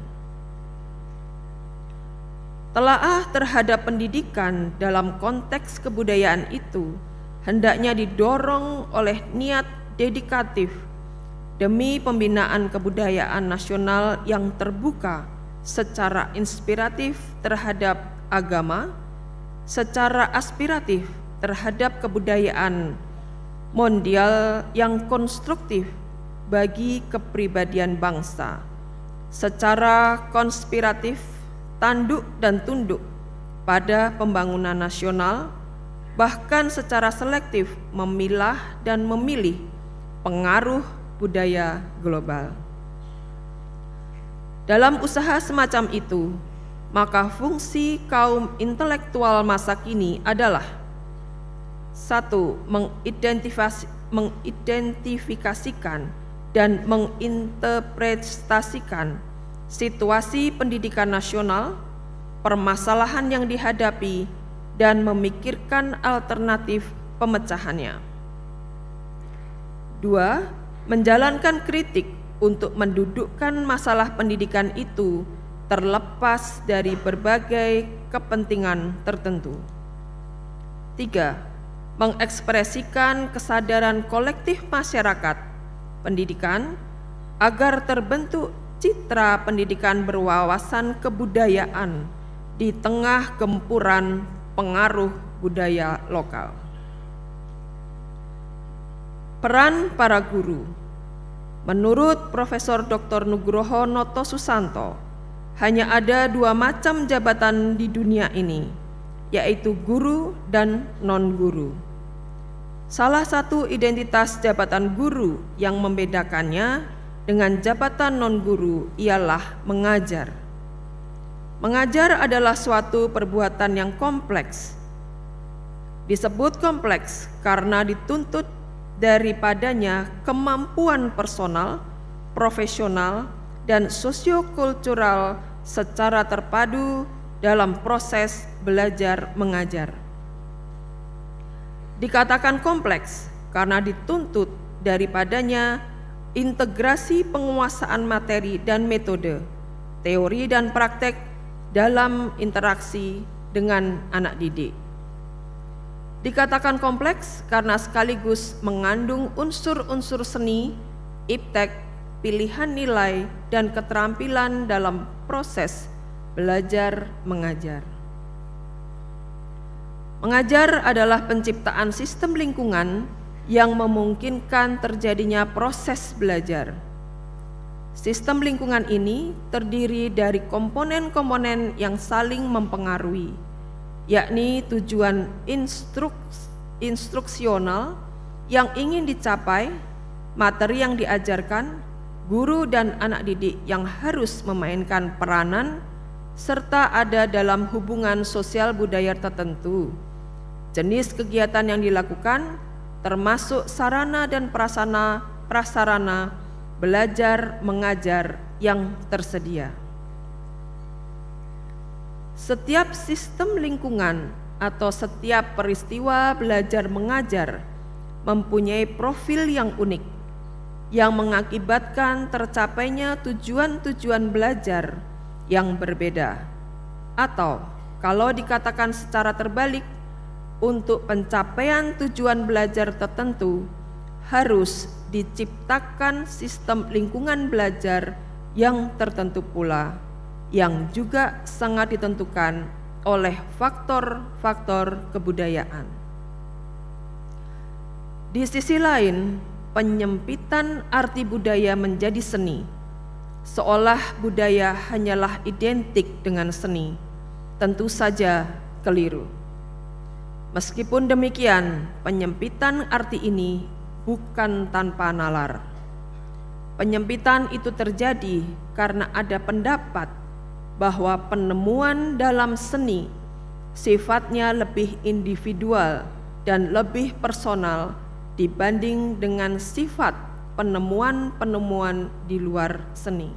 Telaah terhadap pendidikan dalam konteks kebudayaan itu hendaknya didorong oleh niat dedikatif demi pembinaan kebudayaan nasional yang terbuka secara inspiratif terhadap agama, secara aspiratif terhadap kebudayaan mondial yang konstruktif bagi kepribadian bangsa, secara konspiratif tanduk dan tunduk pada pembangunan nasional, bahkan secara selektif memilah dan memilih pengaruh budaya global. Dalam usaha semacam itu, maka fungsi kaum intelektual masa kini adalah: 1. Mengidentifikasikan dan menginterpretasikan situasi pendidikan nasional, permasalahan yang dihadapi, dan memikirkan alternatif pemecahannya. 2. Menjalankan kritik untuk mendudukkan masalah pendidikan itu terlepas dari berbagai kepentingan tertentu. 3. Mengekspresikan kesadaran kolektif masyarakat pendidikan agar terbentuk citra pendidikan berwawasan kebudayaan di tengah gempuran pengaruh budaya lokal. Peran para guru. Menurut Profesor Dr. Nugroho Noto Susanto, hanya ada 2 macam jabatan di dunia ini, yaitu guru dan non-guru. Salah satu identitas jabatan guru yang membedakannya dengan jabatan non-guru ialah mengajar. Mengajar adalah suatu perbuatan yang kompleks. Disebut kompleks karena dituntut daripadanya kemampuan personal, profesional, dan sosiokultural secara terpadu dalam proses belajar mengajar. Dikatakan kompleks karena dituntut daripadanya integrasi penguasaan materi dan metode, teori dan praktek dalam interaksi dengan anak didik. Dikatakan kompleks karena sekaligus mengandung unsur-unsur seni, iptek, pilihan nilai, dan keterampilan dalam proses belajar mengajar. Mengajar adalah penciptaan sistem lingkungan yang memungkinkan terjadinya proses belajar. Sistem lingkungan ini terdiri dari komponen-komponen yang saling mempengaruhi, yakni tujuan instruksional yang ingin dicapai, materi yang diajarkan, guru dan anak didik yang harus memainkan peranan, serta ada dalam hubungan sosial budaya tertentu. Jenis kegiatan yang dilakukan termasuk sarana dan prasarana belajar mengajar yang tersedia. Setiap sistem lingkungan atau setiap peristiwa belajar mengajar mempunyai profil yang unik yang mengakibatkan tercapainya tujuan-tujuan belajar yang berbeda, atau kalau dikatakan secara terbalik, untuk pencapaian tujuan belajar tertentu harus diciptakan sistem lingkungan belajar yang tertentu pula, yang juga sangat ditentukan oleh faktor-faktor kebudayaan. Di sisi lain, penyempitan arti budaya menjadi seni, seolah budaya hanyalah identik dengan seni, tentu saja keliru. Meskipun demikian, penyempitan arti ini bukan tanpa nalar. Penyempitan itu terjadi karena ada pendapat bahwa penemuan dalam seni sifatnya lebih individual dan lebih personal dibanding dengan sifat penemuan-penemuan di luar seni.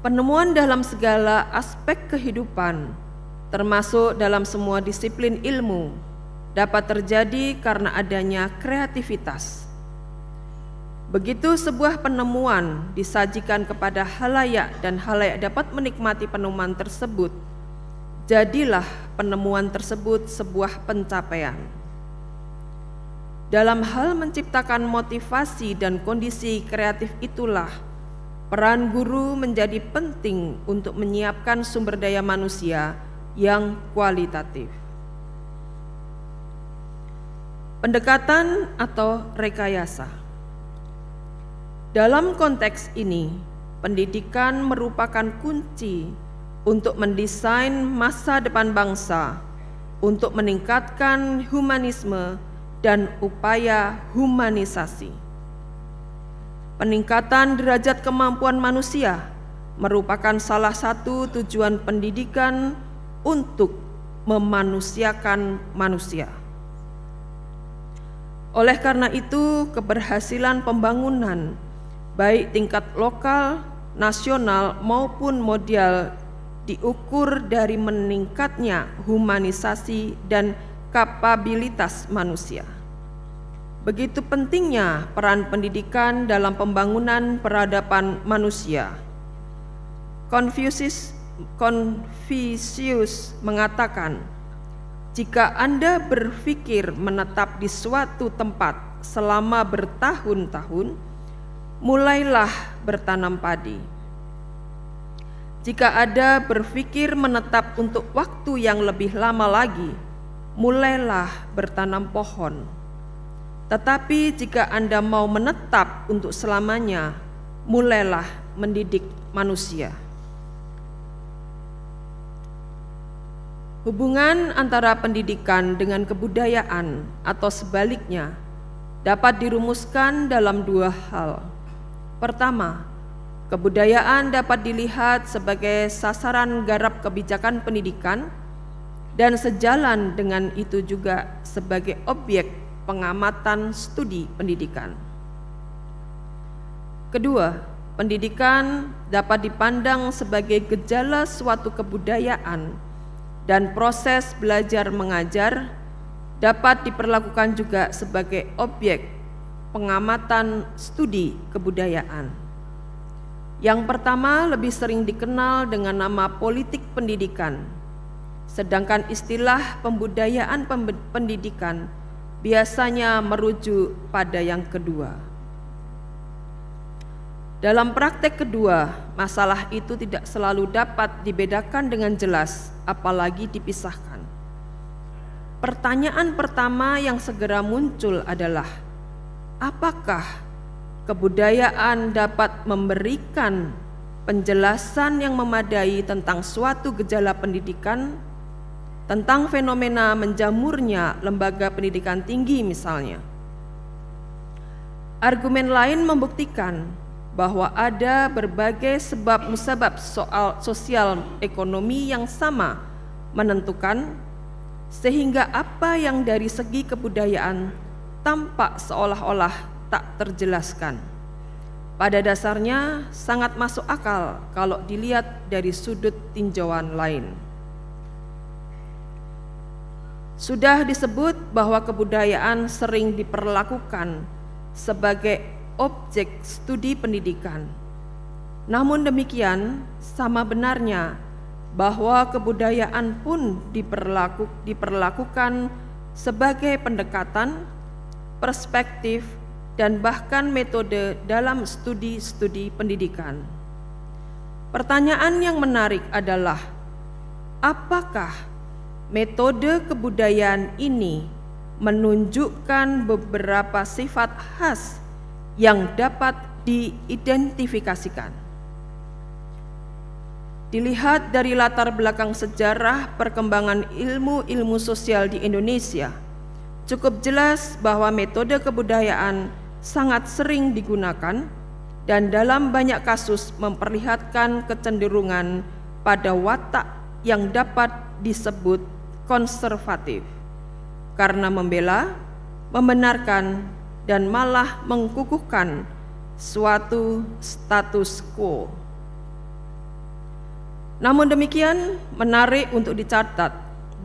Penemuan dalam segala aspek kehidupan, termasuk dalam semua disiplin ilmu, dapat terjadi karena adanya kreativitas. Begitu sebuah penemuan disajikan kepada halayak dan halayak dapat menikmati penemuan tersebut, jadilah penemuan tersebut sebuah pencapaian. Dalam hal menciptakan motivasi dan kondisi kreatif itulah peran guru menjadi penting untuk menyiapkan sumber daya manusia yang kualitatif. Pendekatan atau rekayasa. Dalam konteks ini, pendidikan merupakan kunci untuk mendesain masa depan bangsa, untuk meningkatkan humanisme dan upaya humanisasi. Peningkatan derajat kemampuan manusia merupakan salah satu tujuan pendidikan untuk memanusiakan manusia. Oleh karena itu, keberhasilan pembangunan baik tingkat lokal, nasional maupun mondial diukur dari meningkatnya humanisasi dan kapabilitas manusia. Begitu pentingnya peran pendidikan dalam pembangunan peradaban manusia. Confucius mengatakan, jika Anda berpikir menetap di suatu tempat selama bertahun-tahun, mulailah bertanam padi. Jika Anda berpikir menetap untuk waktu yang lebih lama lagi, mulailah bertanam pohon. Tetapi jika Anda mau menetap untuk selamanya, mulailah mendidik manusia. Hubungan antara pendidikan dengan kebudayaan atau sebaliknya dapat dirumuskan dalam dua hal. Pertama, kebudayaan dapat dilihat sebagai sasaran garap kebijakan pendidikan dan sejalan dengan itu juga sebagai objek pengamatan studi pendidikan. Kedua, pendidikan dapat dipandang sebagai gejala suatu kebudayaan dan proses belajar mengajar dapat diperlakukan juga sebagai objek pengamatan studi kebudayaan. Yang pertama lebih sering dikenal dengan nama politik pendidikan, sedangkan istilah pembudayaan pendidikan biasanya merujuk pada yang kedua. Dalam praktek kedua, masalah itu tidak selalu dapat dibedakan dengan jelas, apalagi dipisahkan. Pertanyaan pertama yang segera muncul adalah, apakah kebudayaan dapat memberikan penjelasan yang memadai tentang suatu gejala pendidikan, tentang fenomena menjamurnya lembaga pendidikan tinggi misalnya? Argumen lain membuktikan bahwa ada berbagai sebab musabab soal sosial ekonomi yang sama menentukan, sehingga apa yang dari segi kebudayaan tampak seolah-olah tak terjelaskan. Pada dasarnya sangat masuk akal kalau dilihat dari sudut tinjauan lain. Sudah disebut bahwa kebudayaan sering diperlakukan sebagai objek studi pendidikan. Namun demikian, sama benarnya bahwa kebudayaan pun diperlakukan sebagai pendekatan, perspektif, dan bahkan metode dalam studi-studi pendidikan. Pertanyaan yang menarik adalah, apakah metode kebudayaan ini menunjukkan beberapa sifat khas yang dapat diidentifikasikan? Dilihat dari latar belakang sejarah perkembangan ilmu sosial di Indonesia, cukup jelas bahwa metode kebudayaan sangat sering digunakan dan dalam banyak kasus memperlihatkan kecenderungan pada watak yang dapat disebut konservatif karena membela, membenarkan, dan malah mengkukuhkan suatu status quo. Namun demikian, menarik untuk dicatat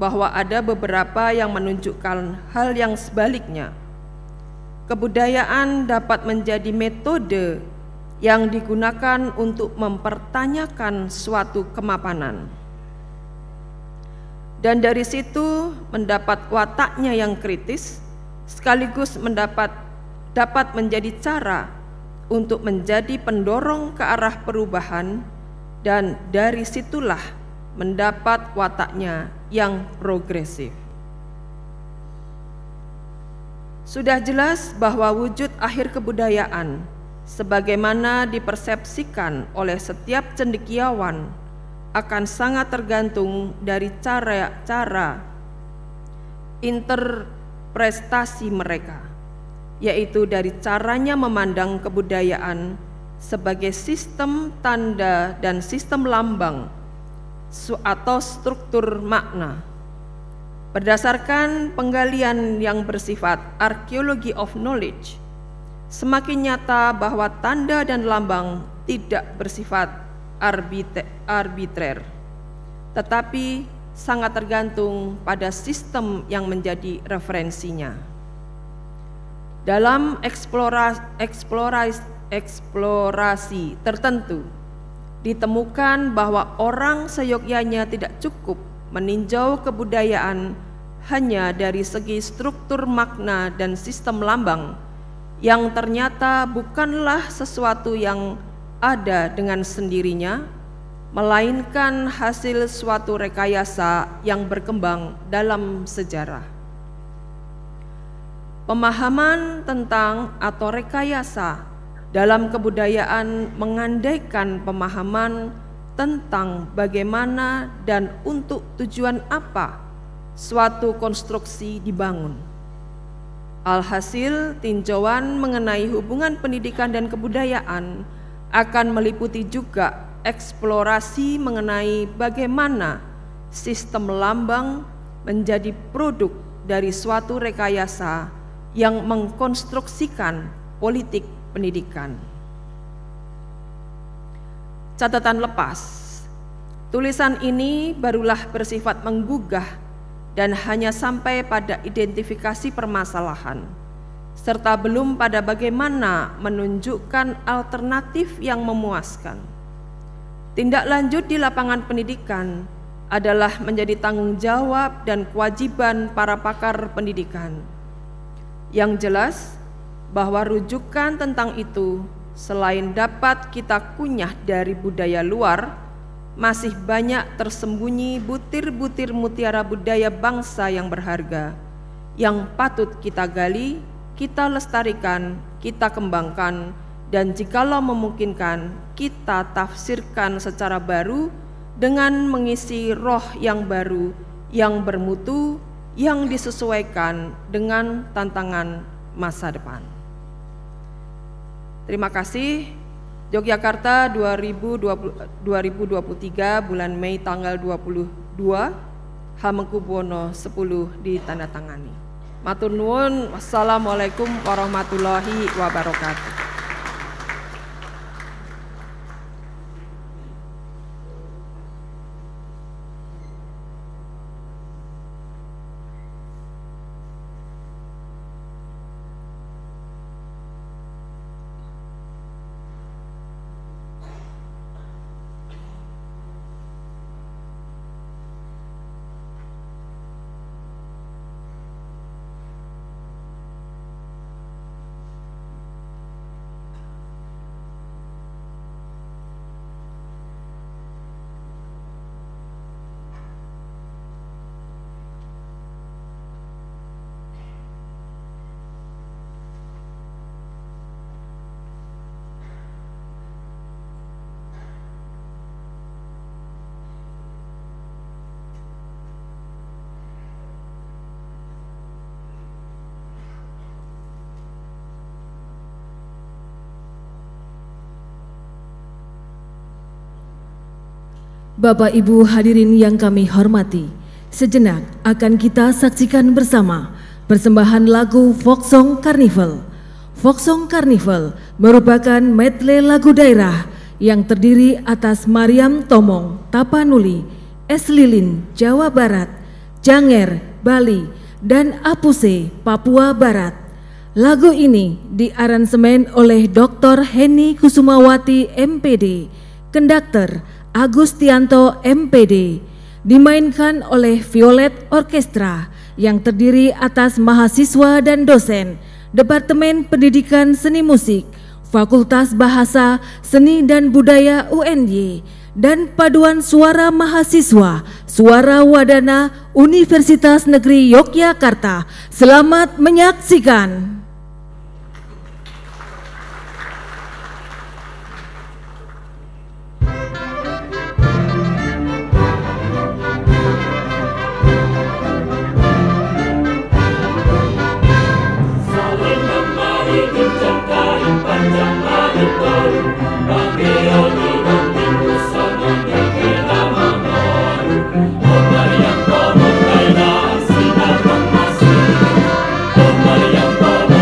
bahwa ada beberapa yang menunjukkan hal yang sebaliknya. Kebudayaan dapat menjadi metode yang digunakan untuk mempertanyakan suatu kemapanan. Dan dari situ mendapat wataknya yang kritis, sekaligus dapat menjadi cara untuk menjadi pendorong ke arah perubahan, dan dari situlah mendapat wataknya yang progresif. Sudah jelas bahwa wujud akhir kebudayaan sebagaimana dipersepsikan oleh setiap cendekiawan akan sangat tergantung dari cara interpretasi mereka, yaitu dari caranya memandang kebudayaan sebagai sistem tanda dan sistem lambang atau struktur makna. Berdasarkan penggalian yang bersifat archaeology of knowledge, semakin nyata bahwa tanda dan lambang tidak bersifat arbitrer, tetapi sangat tergantung pada sistem yang menjadi referensinya. Dalam eksplorasi tertentu, ditemukan bahwa orang seyogyanya tidak cukup meninjau kebudayaan hanya dari segi struktur makna dan sistem lambang yang ternyata bukanlah sesuatu yang ada dengan sendirinya, melainkan hasil suatu rekayasa yang berkembang dalam sejarah. Pemahaman tentang atau rekayasa dalam kebudayaan mengandaikan pemahaman tentang bagaimana dan untuk tujuan apa suatu konstruksi dibangun. Alhasil, tinjauan mengenai hubungan pendidikan dan kebudayaan akan meliputi juga eksplorasi mengenai bagaimana sistem lambang menjadi produk dari suatu rekayasa yang mengkonstruksikan politik pendidikan. Catatan lepas, tulisan ini barulah bersifat menggugah dan hanya sampai pada identifikasi permasalahan, serta belum pada bagaimana menunjukkan alternatif yang memuaskan. Tindak lanjut di lapangan pendidikan adalah menjadi tanggung jawab dan kewajiban para pakar pendidikan. Yang jelas, bahwa rujukan tentang itu selain dapat kita kunyah dari budaya luar, masih banyak tersembunyi butir-butir mutiara budaya bangsa yang berharga, yang patut kita gali, kita lestarikan, kita kembangkan, dan jikalau memungkinkan, kita tafsirkan secara baru dengan mengisi roh yang baru, yang bermutu, yang disesuaikan dengan tantangan masa depan. Terima kasih. Yogyakarta 2023 bulan Mei tanggal 22, Hamengkubuwono 10 ditandatangani. Matur nuwun. Wassalamualaikum warahmatullahi wabarakatuh. Bapak Ibu hadirin yang kami hormati, sejenak akan kita saksikan bersama persembahan lagu Folksong Carnival. Folksong Carnival merupakan medley lagu daerah yang terdiri atas Mariam Tomong, Tapanuli, Es Lilin, Jawa Barat, Janger, Bali, dan Apuse, Papua Barat. Lagu ini diaransemen oleh Dr. Heni Kusumawati MPD, konduktor Agus Tianto MPD, dimainkan oleh Violet Orkestra yang terdiri atas mahasiswa dan dosen Departemen Pendidikan Seni Musik, Fakultas Bahasa, Seni dan Budaya UNY, dan paduan suara mahasiswa Suara Wadana Universitas Negeri Yogyakarta. Selamat menyaksikan. Maria,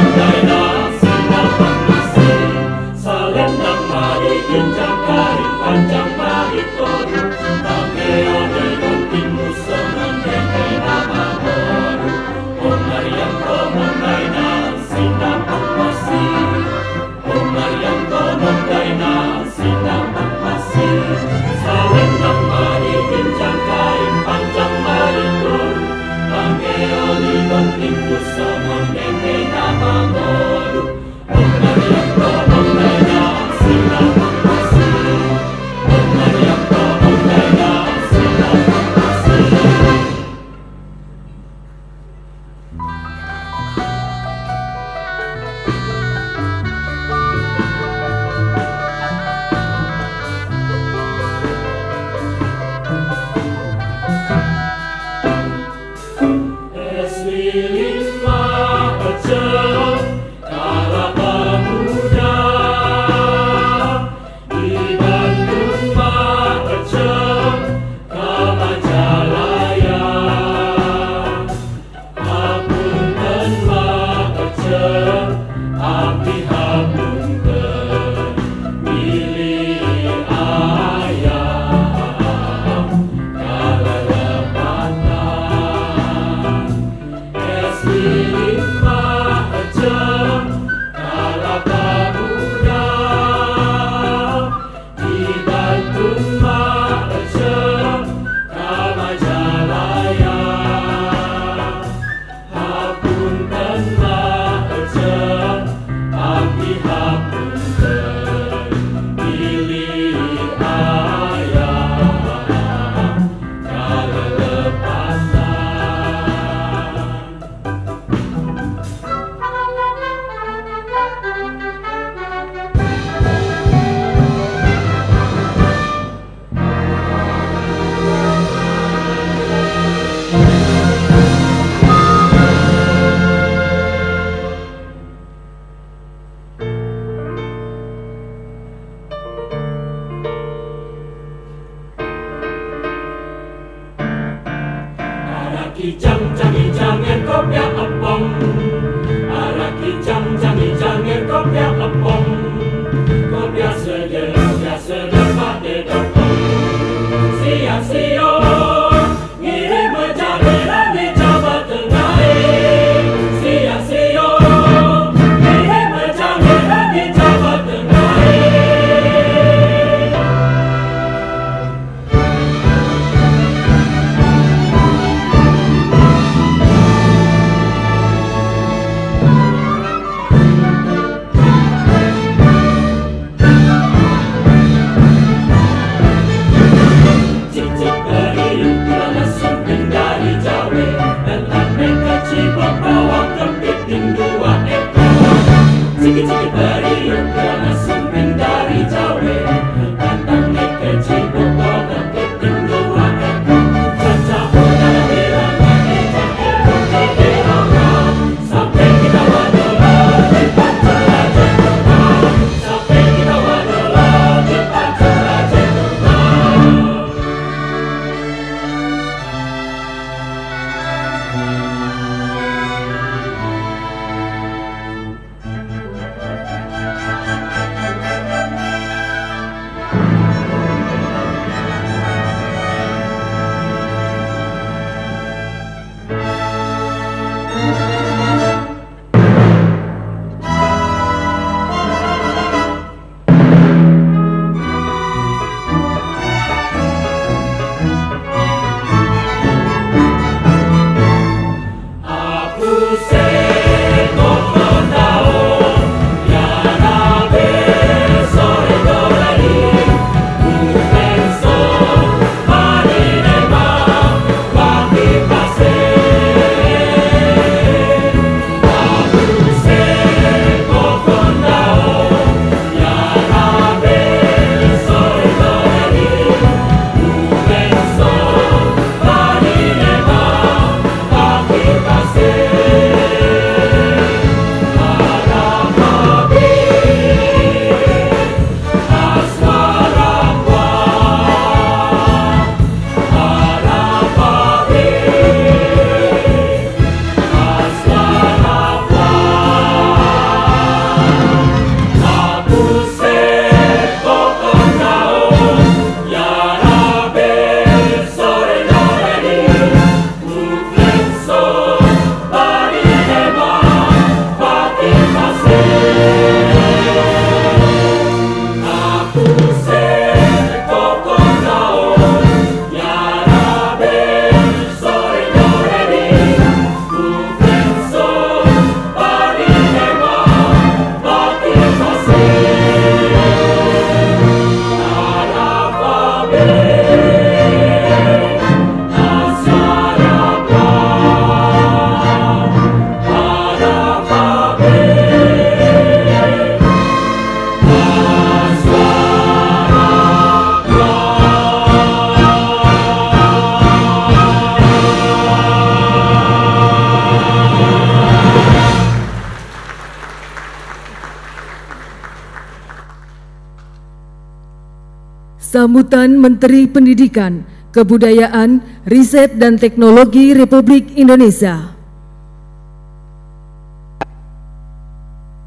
Sambutan Menteri Pendidikan, Kebudayaan, Riset dan Teknologi Republik Indonesia.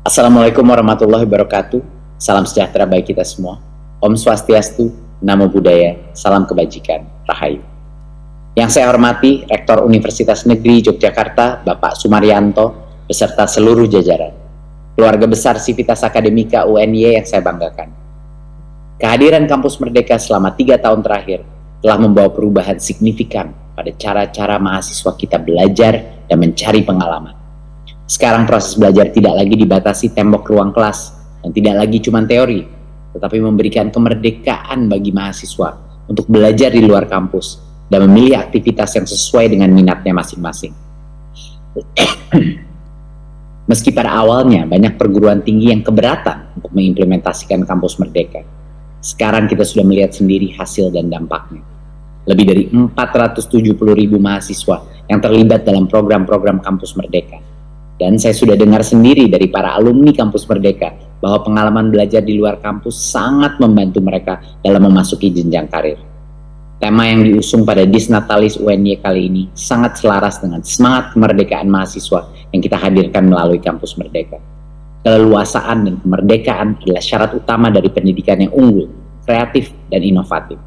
Assalamualaikum warahmatullahi wabarakatuh. Salam sejahtera bagi kita semua. Om Swastiastu, Namo Buddhaya, salam kebajikan, Rahayu. Yang saya hormati Rektor Universitas Negeri Yogyakarta, Bapak Sumaryanto, beserta seluruh jajaran. Keluarga besar Civitas Akademika UNY yang saya banggakan. Kehadiran Kampus Merdeka selama 3 tahun terakhir telah membawa perubahan signifikan pada cara-cara mahasiswa kita belajar dan mencari pengalaman. Sekarang proses belajar tidak lagi dibatasi tembok ruang kelas dan tidak lagi cuma teori, tetapi memberikan kemerdekaan bagi mahasiswa untuk belajar di luar kampus dan memilih aktivitas yang sesuai dengan minatnya masing-masing. Meski pada awalnya banyak perguruan tinggi yang keberatan untuk mengimplementasikan Kampus Merdeka, sekarang kita sudah melihat sendiri hasil dan dampaknya. Lebih dari 470.000 mahasiswa yang terlibat dalam program-program Kampus Merdeka. Dan saya sudah dengar sendiri dari para alumni Kampus Merdeka bahwa pengalaman belajar di luar kampus sangat membantu mereka dalam memasuki jenjang karir. Tema yang diusung pada Disnatalis UNY kali ini sangat selaras dengan semangat kemerdekaan mahasiswa yang kita hadirkan melalui Kampus Merdeka. Keleluasaan dan kemerdekaan adalah syarat utama dari pendidikan yang unggul, kreatif, dan inovatif.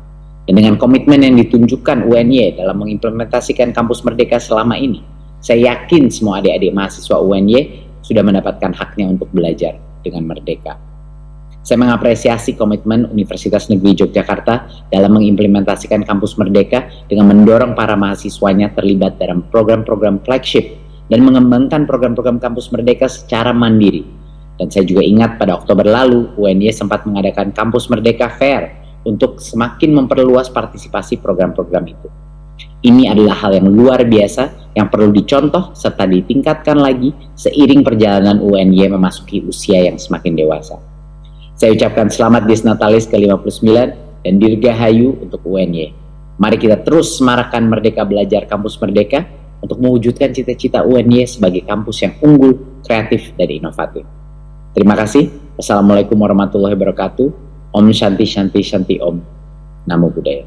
Dan dengan komitmen yang ditunjukkan UNY dalam mengimplementasikan Kampus Merdeka selama ini, saya yakin semua adik-adik mahasiswa UNY sudah mendapatkan haknya untuk belajar dengan merdeka. Saya mengapresiasi komitmen Universitas Negeri Yogyakarta dalam mengimplementasikan Kampus Merdeka dengan mendorong para mahasiswanya terlibat dalam program-program flagship dan mengembangkan program-program Kampus Merdeka secara mandiri. Dan saya juga ingat pada Oktober lalu, UNY sempat mengadakan Kampus Merdeka Fair untuk semakin memperluas partisipasi program-program itu. Ini adalah hal yang luar biasa yang perlu dicontoh serta ditingkatkan lagi seiring perjalanan UNY memasuki usia yang semakin dewasa. Saya ucapkan selamat Disnatalis ke-59 dan Dirgahayu untuk UNY. Mari kita terus semarakkan Merdeka Belajar Kampus Merdeka untuk mewujudkan cita-cita UNY sebagai kampus yang unggul, kreatif, dan inovatif. Terima kasih. Wassalamualaikum warahmatullahi wabarakatuh. Om Shanti Shanti Shanti Om. Namo Buddhaya.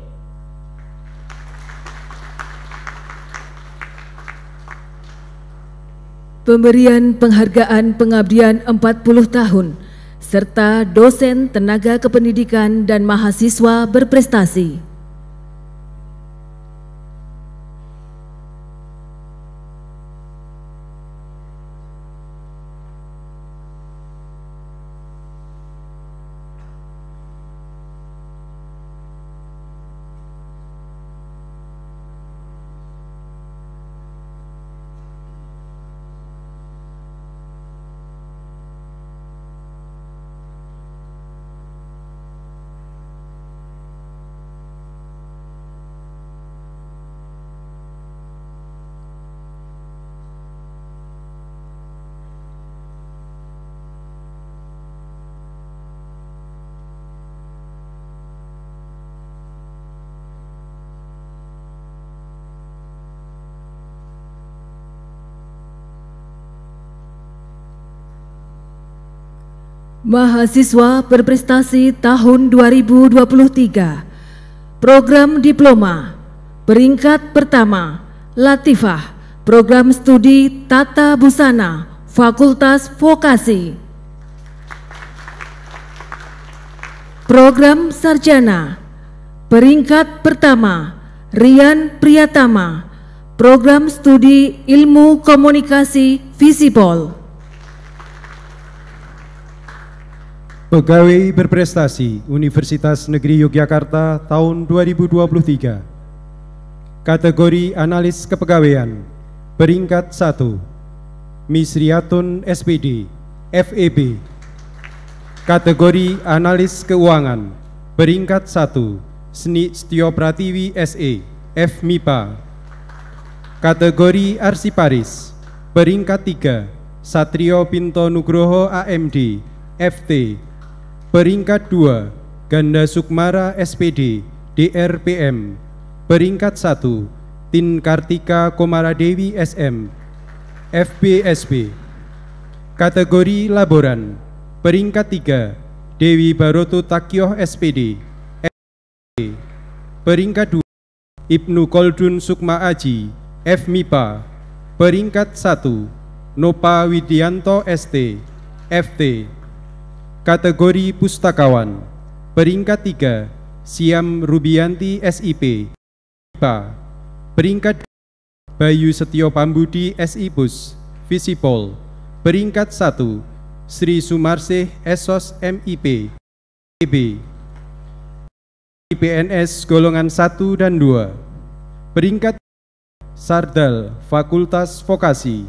Pemberian penghargaan pengabdian 40 tahun serta dosen tenaga kependidikan dan mahasiswa berprestasi. Mahasiswa berprestasi tahun 2023. Program Diploma peringkat pertama, Latifah, Program Studi Tata Busana, Fakultas Vokasi. Program Sarjana peringkat pertama, Rian Priyatama, Program Studi Ilmu Komunikasi Visipol. Pegawai berprestasi Universitas Negeri Yogyakarta tahun 2023. Kategori Analis Kepegawaian peringkat 1, Misriatun SPD, FEB. Kategori Analis Keuangan peringkat 1, Sni Setio Pratiwi SE, FMIPA. Kategori Arsiparis peringkat 3, Satrio Pinto Nugroho AMD, FT. Peringkat 2, Ganda Sukmara SPD, DRPM. Peringkat 1, Tin Kartika Komaradewi SM, FBSB. Kategori Laboran peringkat 3, Dewi Baroto Takyoh SPD, FB. Peringkat 2, Ibnu Koldun Sukma Aji, FMIPA. Peringkat 1, Nopa Widianto ST, FT. Kategori Pustakawan peringkat 3, Siam Rubianti SIP, IPA. Peringkat 2, Bayu Setio Pambudi SIPUS, Visipol. Peringkat 1, Sri Sumarsih Esos MIP, EB. PNS golongan 1 dan 2. Peringkat 3, Sardal Fakultas Vokasi.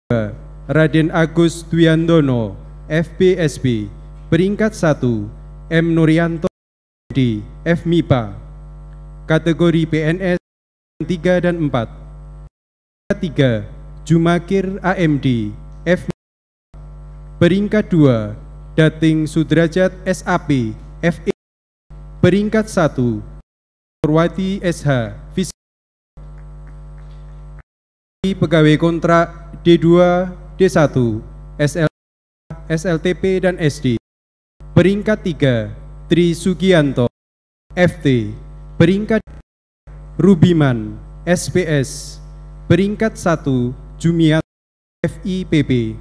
Peringkat 2, Raden Agus Dwiandono FBSB. Peringkat 1, M. Nuryanto D, FMIPA. Kategori PNS 3 dan 4. Peringkat 3, Jumakir AMD, FMIPA. Peringkat 2, Dating Sudrajat SAP, FE. Peringkat 1, Purwati SH, Fisik. Pegawai kontrak D2, D1, SL, SLTP dan SD. Peringkat 3, Tri Sugianto, FT. Peringkat Rubiman SPS. Peringkat 1 Jumiat FIPP.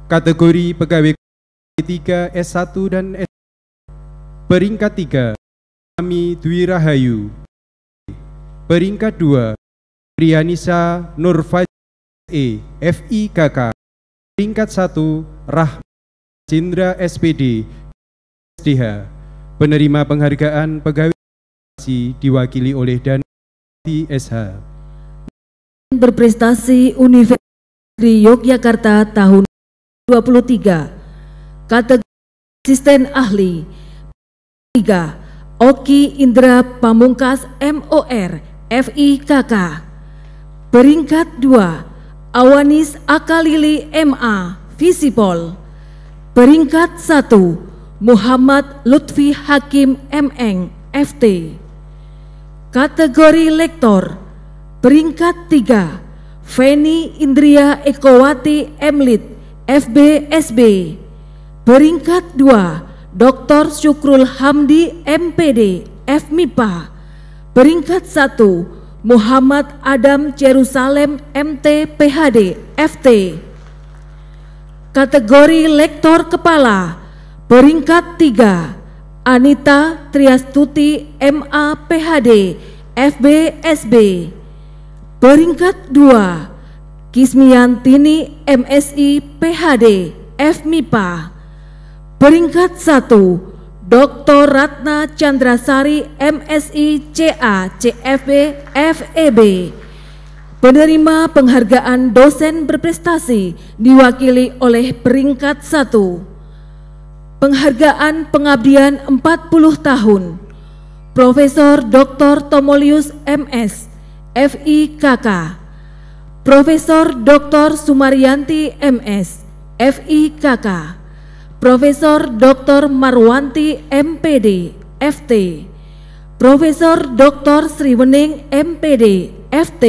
Kategori pegawai 3 S1 dan S2. Peringkat 3 Ami Dwi Rahayu. Peringkat 2 Priyanisa Nurfaj FIKK. Peringkat 1 Rahmat Cindra SPD SDH. Penerima penghargaan pegawai diwakili oleh Danti SH. Berprestasi Universitas Negeri Yogyakarta tahun 2023. Kategori Asisten Ahli 3 Oki Indra Pamungkas MOR FIKK. Peringkat 2 Awanis Akalili MA Visipol. Peringkat 1 Muhammad Lutfi Hakim MN FT. Kategori Lektor. Peringkat 3 Feni Indria Ekowati Emlit FBSB. Peringkat 2 Dr. Syukrul Hamdi MPD FMIPA. Peringkat 1 Muhammad Adam Jerusalem MT PhD FT. Kategori Lektor Kepala. Peringkat 3 Anita Triastuti MA PhD FBSB. Peringkat 2 Kismiantini MSI PhD FMIPA. Peringkat 1 Dr. Ratna Chandrasari MSI CA CFB FEB. Penerima penghargaan dosen berprestasi diwakili oleh peringkat 1 Penghargaan Pengabdian 40 tahun Profesor Dr. Tomolius MS FIKK. Profesor Dr. Sumaryanti MS FIKK. Profesor Dr. Marwanti MPD FT. Profesor Dr. Sriwening MPD FT.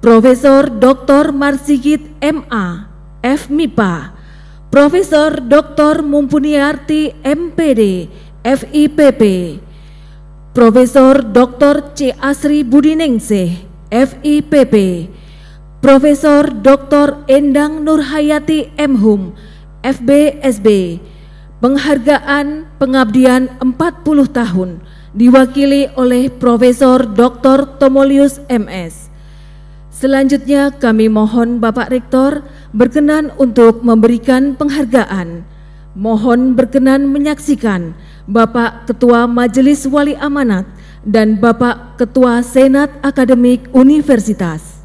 Profesor Dr. Marsigit MA FMIPA. Profesor Dr. Mumpuniarti MPD FIPP. Profesor Dr. C. Asri Budiningsih FIPP. Profesor Dr. Endang Nurhayati MHum FBSB. Penghargaan Pengabdian 40 tahun diwakili oleh Profesor Dr. Tomolius MS. Selanjutnya kami mohon Bapak Rektor berkenan untuk memberikan penghargaan. Mohon berkenan menyaksikan Bapak Ketua Majelis Wali Amanat dan Bapak Ketua Senat Akademik Universitas.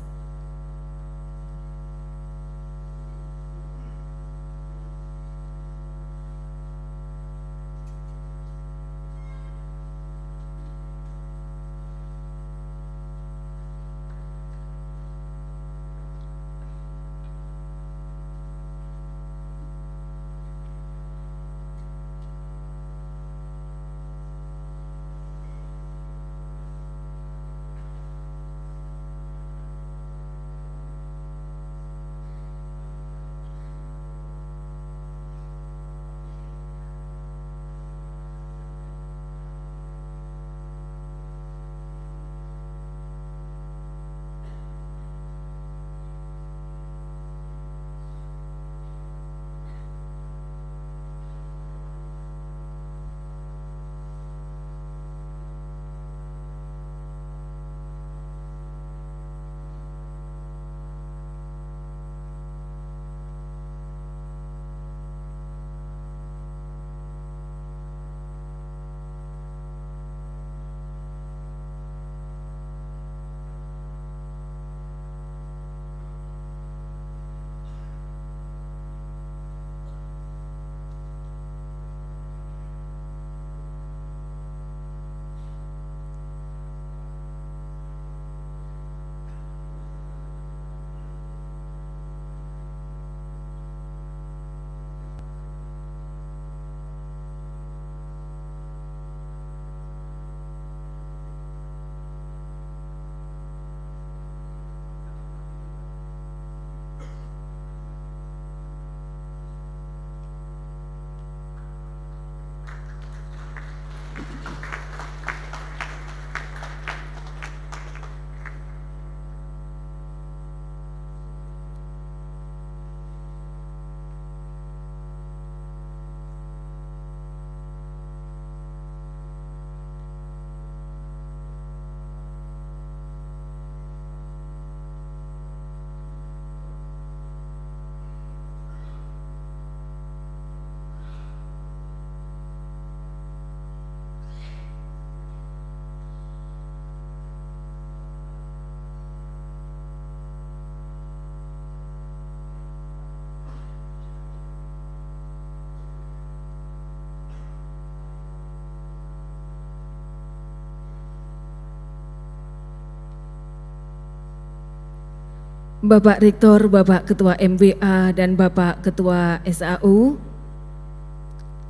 Bapak Rektor, Bapak Ketua MWA, dan Bapak Ketua SAU,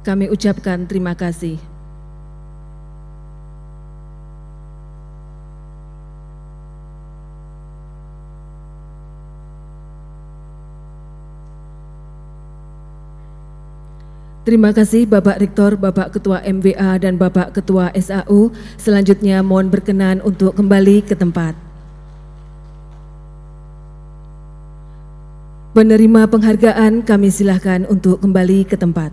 kami ucapkan terima kasih. Terima kasih Bapak Rektor, Bapak Ketua MWA, dan Bapak Ketua SAU. Selanjutnya mohon berkenan untuk kembali ke tempat. Penerima penghargaan kami silakan untuk kembali ke tempat.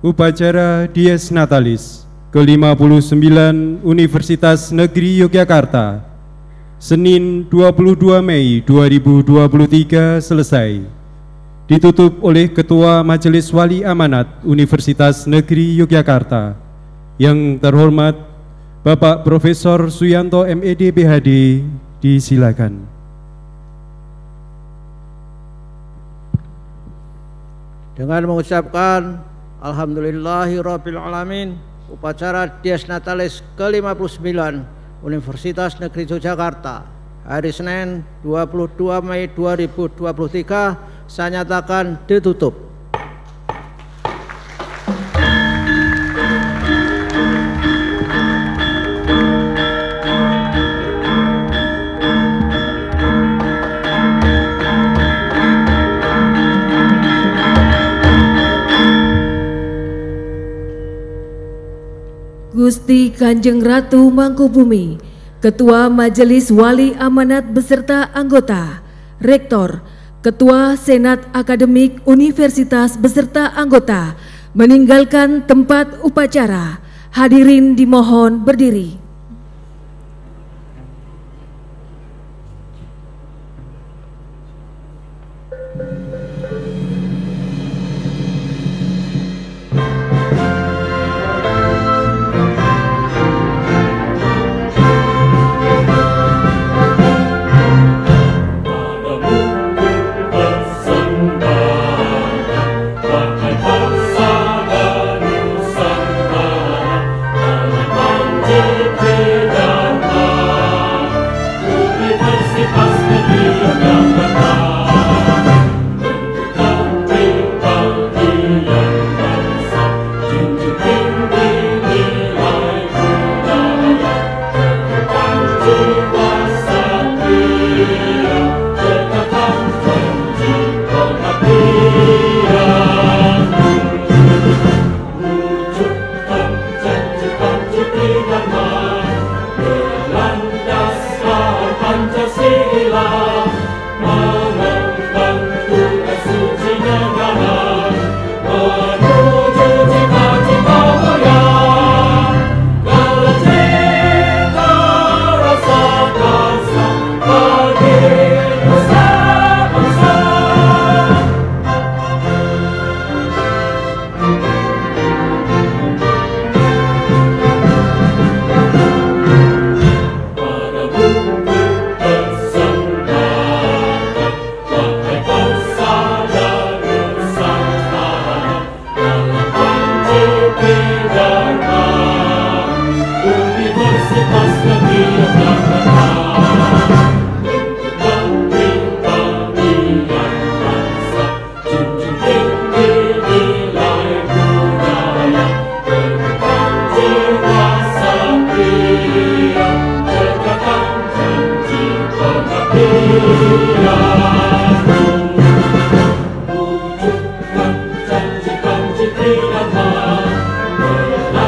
Upacara Dies Natalis ke-59 Universitas Negeri Yogyakarta, Senin 22 Mei 2023 selesai. Ditutup oleh Ketua Majelis Wali Amanat Universitas Negeri Yogyakarta, yang terhormat Bapak Profesor Suyanto MED PhD, disilakan. Dengan mengucapkan Alhamdulillahirrabbilalamin, upacara Dies Natalis ke-59 Universitas Negeri Yogyakarta hari Senin 22 Mei 2023 saya nyatakan ditutup. Gusti Kanjeng Ratu Mangkubumi, Ketua Majelis Wali Amanat beserta anggota, Rektor, Ketua Senat Akademik Universitas beserta anggota, meninggalkan tempat upacara. Hadirin dimohon berdiri.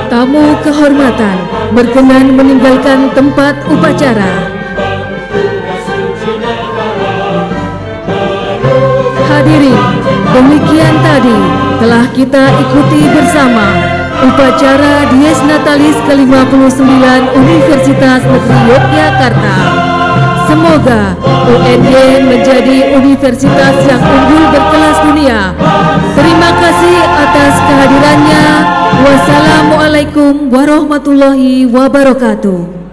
Tamu kehormatan berkenan meninggalkan tempat upacara. Hadirin, demikian tadi telah kita ikuti bersama Upacara Dies Natalis ke-59 Universitas Negeri Yogyakarta. Semoga UNY menjadi universitas yang unggul berkelas dunia. Terima kasih atas kehadirannya. Wassalamualaikum warahmatullahi wabarakatuh.